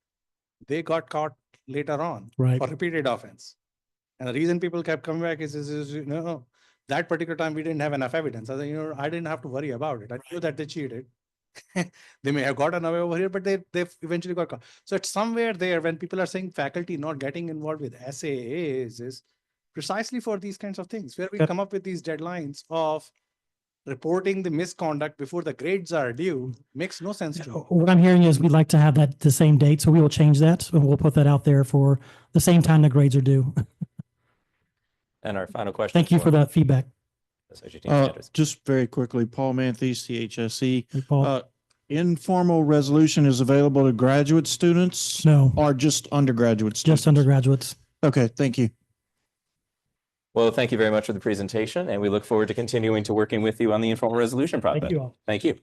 they got caught later on for repeated offense. And the reason people kept coming back is that particular time we didn't have enough evidence. I said, I didn't have to worry about it. I knew that they cheated. They may have gotten away over here, but they eventually got caught. So it's somewhere there when people are saying faculty not getting involved with SAAs is precisely for these kinds of things, where we come up with these deadlines of reporting the misconduct before the grades are due makes no sense to me. What I'm hearing is we'd like to have that the same date, so we will change that. And we'll put that out there for the same time the grades are due. And our final question. Thank you for that feedback. Just very quickly, Paul Manthey, CHSE. Hey, Paul. Informal resolution is available to graduate students? No. Or just undergraduate students? Just undergraduates. Okay, thank you. Well, thank you very much for the presentation, and we look forward to continuing to working with you on the informal resolution process. Thank you all. Thank you.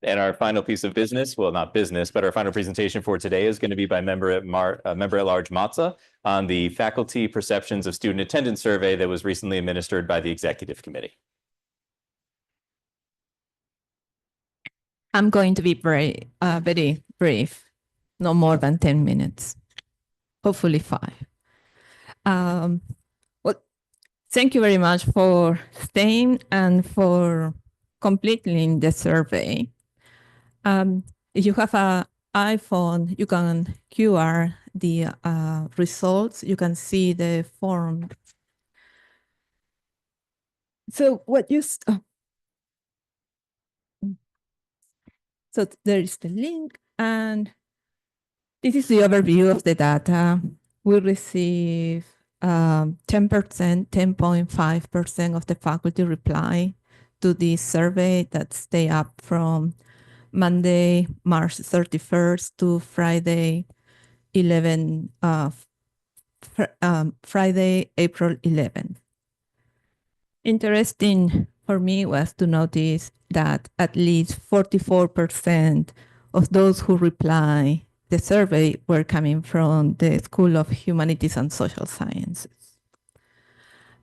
And our final piece of business, well, not business, but our final presentation for today is going to be by member at large Matza on the faculty perceptions of student attendance survey that was recently administered by the executive committee. I'm going to be very brief, no more than 10 minutes, hopefully 5. Well, thank you very much for staying and for completing the survey. If you have an iPhone, you can QR the results. You can see the form. So what you so there is the link, and this is the overview of the data. We receive 10%, 10.5% of the faculty reply to this survey that stay up from Monday, March 31st to Friday, Friday, April 11th. Interesting for me was to notice that at least 44% of those who reply the survey were coming from the School of Humanities and Social Sciences.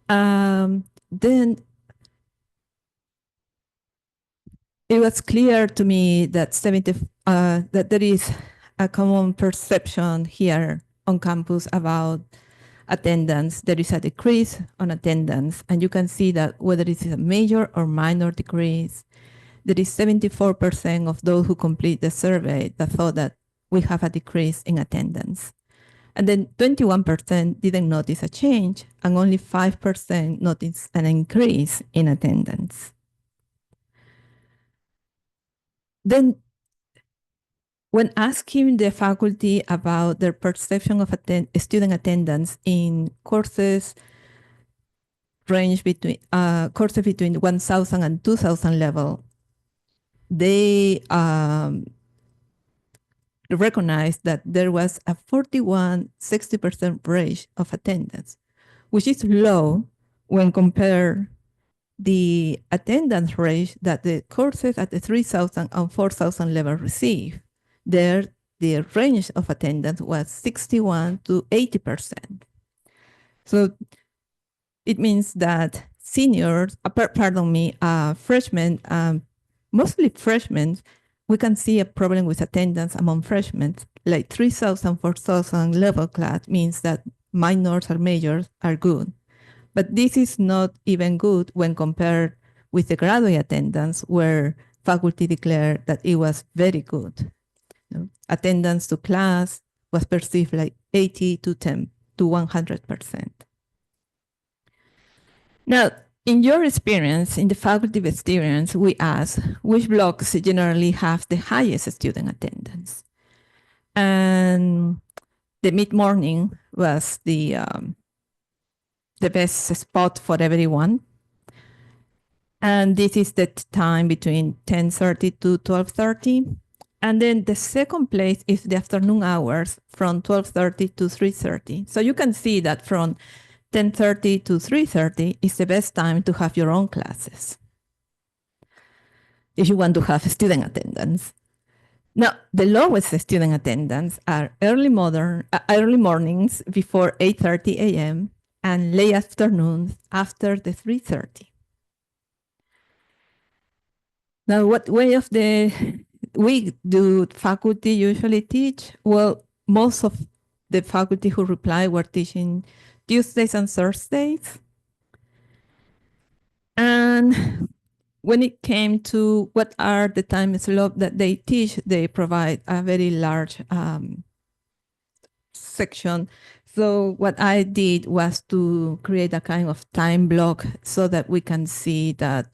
Then it was clear to me that that there is a common perception here on campus about attendance. There is a decrease on attendance, and you can see that whether it is a major or minor decrease, there is 74% of those who complete the survey that thought that we have a decrease in attendance. And then 21% didn't notice a change, and only 5% noticed an increase in attendance. Then, when asking the faculty about their perception of student attendance in courses range between courses between 1,000 and 2,000 level, they recognized that there was a 41-60% range of attendance, which is low when compared the attendance rate that the courses at the 3,000 and 4,000 level receive. There, the range of attendance was 61 to 80%. So it means that seniors, freshmen, mostly freshmen, we can see a problem with attendance among freshmen. Like 3,000, 4,000 level class means that minors or majors are good. But this is not even good when compared with the graduate attendance, where faculty declared that it was very good. Attendance to class was perceived like 80 to 100%. Now, in your experience, in the faculty experience, we asked which blocks generally have the highest student attendance. And the mid-morning was the best spot for everyone. And this is the time between 10:30 to 12:30. And then the second place is the afternoon hours from 12:30 to 3:30. So you can see that from 10:30 to 3:30 is the best time to have your own classes if you want to have student attendance. Now, the lowest student attendance are early mornings before 8:30 a.m. and late afternoons after the 3:30. Now, what way of the week do faculty usually teach? Well, most of the faculty who reply were teaching Tuesdays and Thursdays. And when it came to what are the time slots that they teach, they provide a very large section. So what I did was to create a kind of time block so that we can see that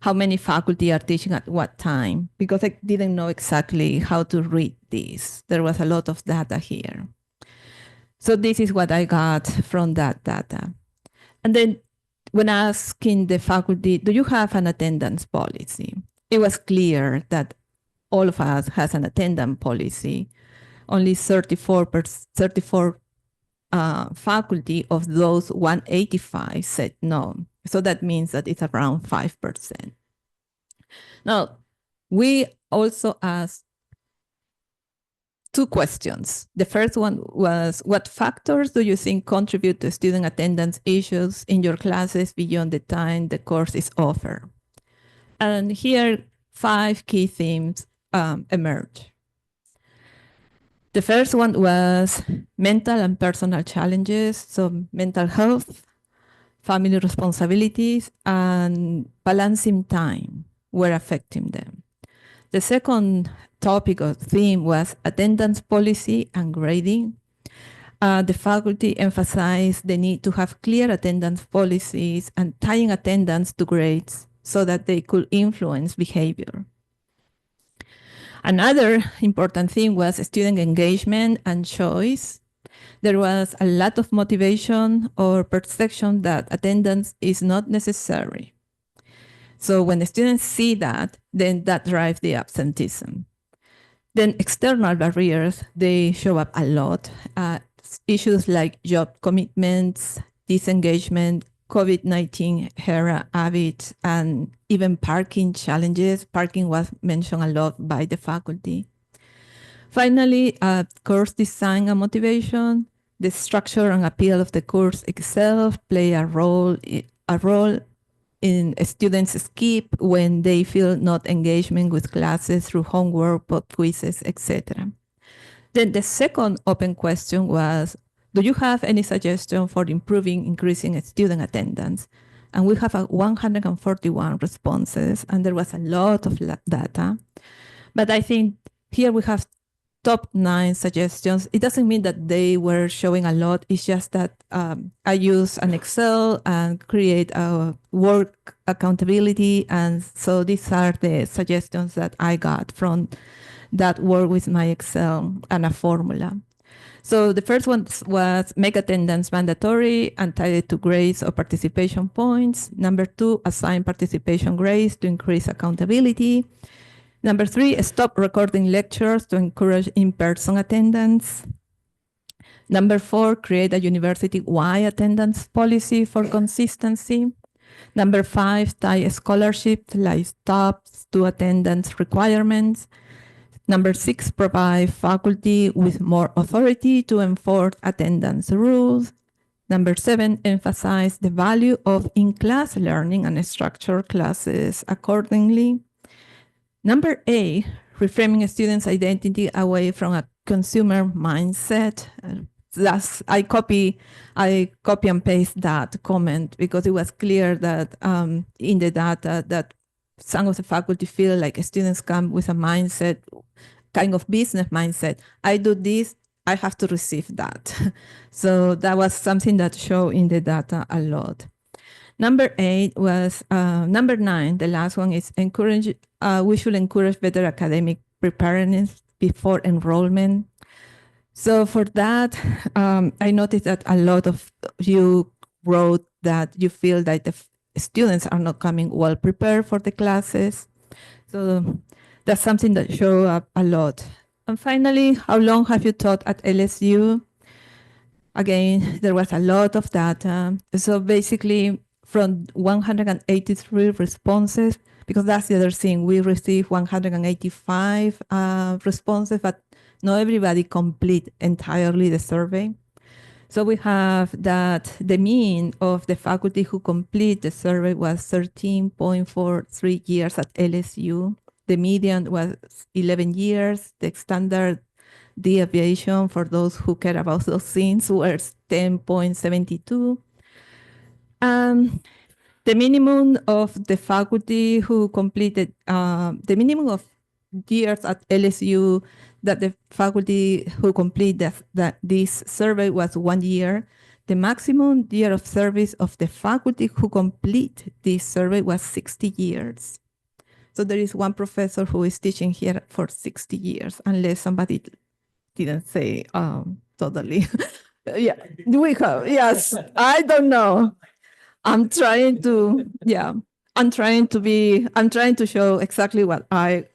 how many faculty are teaching at what time, because I didn't know exactly how to read this. There was a lot of data here. So this is what I got from that data. And then when asking the faculty, do you have an attendance policy? It was clear that all of us has an attendance policy. Only 34 faculty of those 185 said no. So that means that it's around 5%. Now, we also asked two questions. The first one was, what factors do you think contribute to student attendance issues in your classes beyond the time the course is offered? And here, 5 key themes emerge. The first one was mental and personal challenges, so mental health, family responsibilities, and balancing time were affecting them. The second topic or theme was attendance policy and grading. The faculty emphasized the need to have clear attendance policies and tying attendance to grades so that they could influence behavior. Another important thing was student engagement and choice. There was a lot of motivation or perception that attendance is not necessary. So when the students see that, then that drives the absenteeism. Then external barriers, they show up a lot. Issues like job commitments, disengagement, COVID-19 era habits, and even parking challenges. Parking was mentioned a lot by the faculty. Finally, course design and motivation. The structure and appeal of the course itself play a role in students skip when they feel not engagement with classes through homework, pop quizzes, etc. Then the second open question was, do you have any suggestion for increasing student attendance? And we have 141 responses, and there was a lot of data. But I think here we have top 9 suggestions. It doesn't mean that they were showing a lot. It's just that I use an Excel and create a work accountability. And so these are the suggestions that I got from that work with my Excel and a formula. So the first one was make attendance mandatory and tie it to grades or participation points. Number 2, assign participation grades to increase accountability. Number 3, stop recording lectures to encourage in-person attendance. Number 4, create a university-wide attendance policy for consistency. Number 5, tie scholarships like stops to attendance requirements. Number 6, provide faculty with more authority to enforce attendance rules. Number 7, emphasize the value of in-class learning and structure classes accordingly. Number 8, reframing a student's identity away from a consumer mindset. I copy and paste that comment because it was clear that in the data that some of the faculty feel like students come with a mindset, kind of business mindset. I do this, I have to receive that. So that was something that showed in the data a lot. Number 8 was, number 9, the last one is encourage, we should encourage better academic preparedness before enrollment. So for that, I noticed that a lot of you wrote that you feel that the students are not coming well prepared for the classes. So that's something that show up a lot. And finally, how long have you taught at LSU? Again, there was a lot of data. So basically, from 183 responses, because that's the other thing, we received 185 responses, but not everybody complete entirely the survey. So we have that the mean of the faculty who complete the survey was 13.43 years at LSU. The median was 11 years. The standard deviation for those who care about those things was 10.72. The minimum of the faculty who completed, the minimum of years at LSU that the faculty who complete this survey was 1 year. The maximum year of service of the faculty who complete this survey was 60 years. So there is one professor who is teaching here for 60 years, unless somebody didn't say totally. Yeah, we have, yes, I don't know. I'm trying to show exactly what I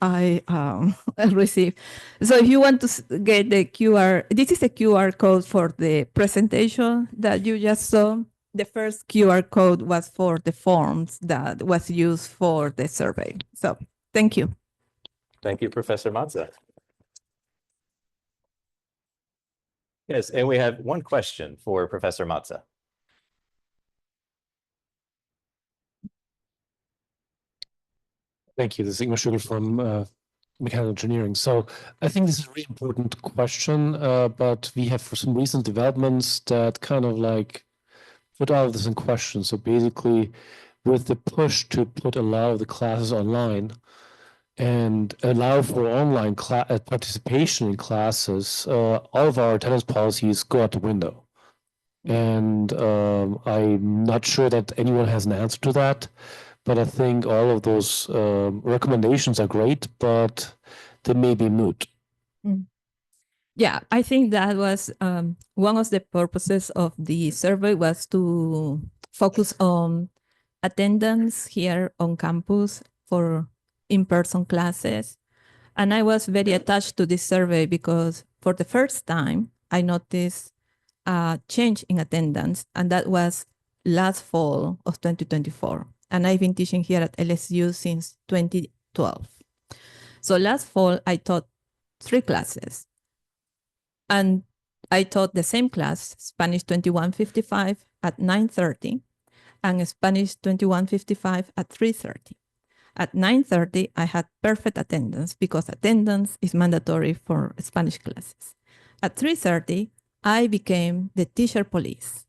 received. So if you want to get the QR, this is a QR code for the presentation that you just saw. The first QR code was for the forms that was used for the survey. So thank you. Thank you, Professor Mazza. Yes, and we have one question for Professor Mazza. Thank you. This is Ingmar Schugel from mechanical engineering. So I think this is a really important question, but we have some recent developments that kind of like put all of this in question. So basically, with the push to put a lot of the classes online and allow for online participation in classes, all of our attendance policies go out the window. And I'm not sure that anyone has an answer to that. But I think all of those recommendations are great, but they may be moot. Yeah, I think that was one of the purposes of the survey was to focus on attendance here on campus for in-person classes. And I was very attached to this survey because for the first time, I noticed a change in attendance, and that was last fall of 2024. And I've been teaching here at LSU since 2012. So last fall, I taught 3 classes. And I taught the same class, Spanish 2155 at 9:30 and Spanish 2155 at 3:30. At 9:30, I had perfect attendance because attendance is mandatory for Spanish classes. At 3:30, I became the teacher police.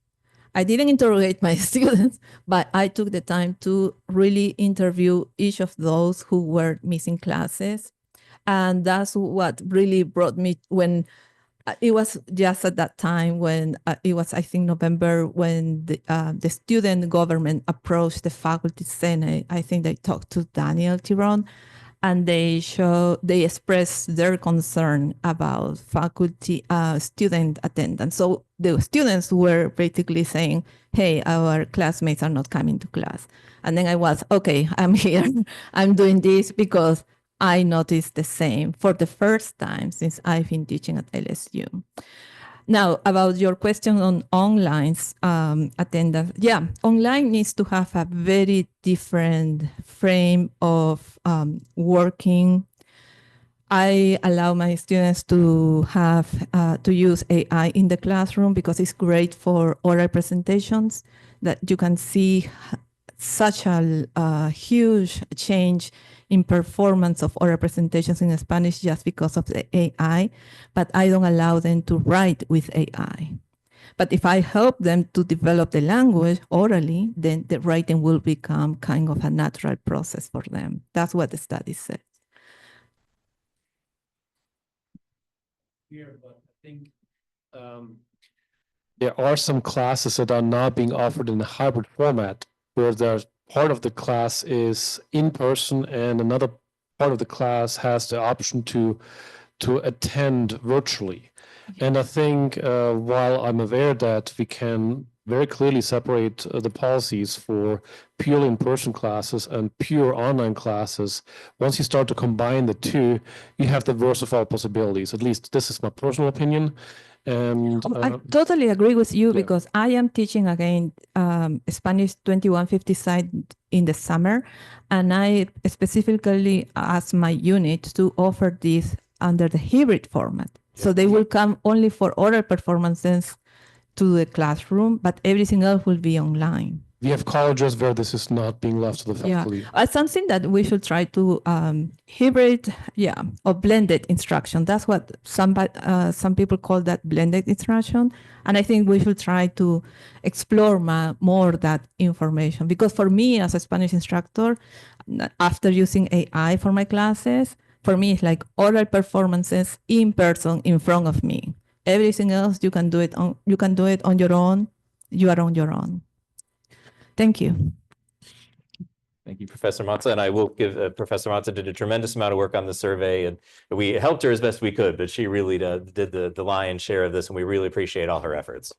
I didn't interrogate my students, but I took the time to really interview each of those who were missing classes. And that's what really brought me when it was just at that time when it was, I think, November, when the student government approached the faculty senate. I think they talked to Daniel Tiron, and they expressed their concern about faculty student attendance. So the students were basically saying, hey, our classmates are not coming to class. And then I was, okay, I'm here. I'm doing this because I noticed the same for the first time since I've been teaching at LSU. Now, about your question on online attendance. Yeah, online needs to have a very different frame of working. I allow my students to have to use AI in the classroom because it's great for oral presentations that you can see such a huge change in performance of oral presentations in Spanish just because of the AI, but I don't allow them to write with AI. But if I help them to develop the language orally, then the writing will become kind of a natural process for them. That's what the study said. Here, but I think there are some classes that are now being offered in a hybrid format where there's part of the class is in person and another part of the class has the option to attend virtually. And I think while I'm aware that we can very clearly separate the policies for purely in-person classes and pure online classes, once you start to combine the two, you have the worst of all possibilities. At least this is my personal opinion. And I totally agree with you because I am teaching again Spanish 2150 side in the summer, and I specifically asked my unit to offer this under the hybrid format. So they will come only for oral performances to the classroom, but everything else will be online. we have colleges where this is not being left to the faculty. Something that we should try to hybrid, or blended instruction. That's what some people call that blended instruction. And I think we should try to explore more that information. Because for me as a Spanish instructor, after using AI for my classes, for me it's like oral performances in person in front of me. Everything else you can do it on your own. You are on your own. Thank you. Thank you, Professor Matza. And I will give Professor Matza did a tremendous amount of work on the survey, and we helped her as best we could, but she really did the lion's share of this, and we really appreciate all her efforts.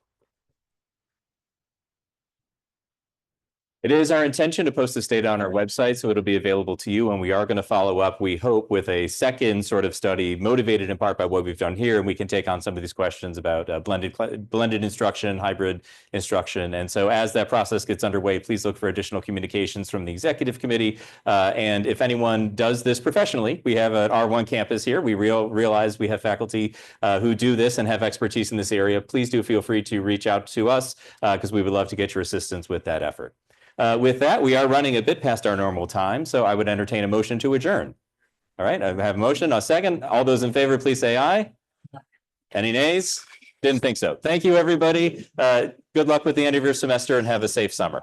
It is our intention to post this data on our website, so it'll be available to you, and we are going to follow up, we hope, with a second sort of study motivated in part by what we've done here, and we can take on some of these questions about blended instruction, hybrid instruction. And so as that process gets underway, please look for additional communications from the executive committee. And if anyone does this professionally, we have an R1 campus here. We realize we have faculty who do this and have expertise in this area. Please do feel free to reach out to us because we would love to get your assistance with that effort. With that, we are running a bit past our normal time, so I would entertain a motion to adjourn. All right, I have a motion, a second. All those in favor, please say aye. Any nays? Didn't think so. Thank you, everybody. Good luck with the end of your semester and have a safe summer.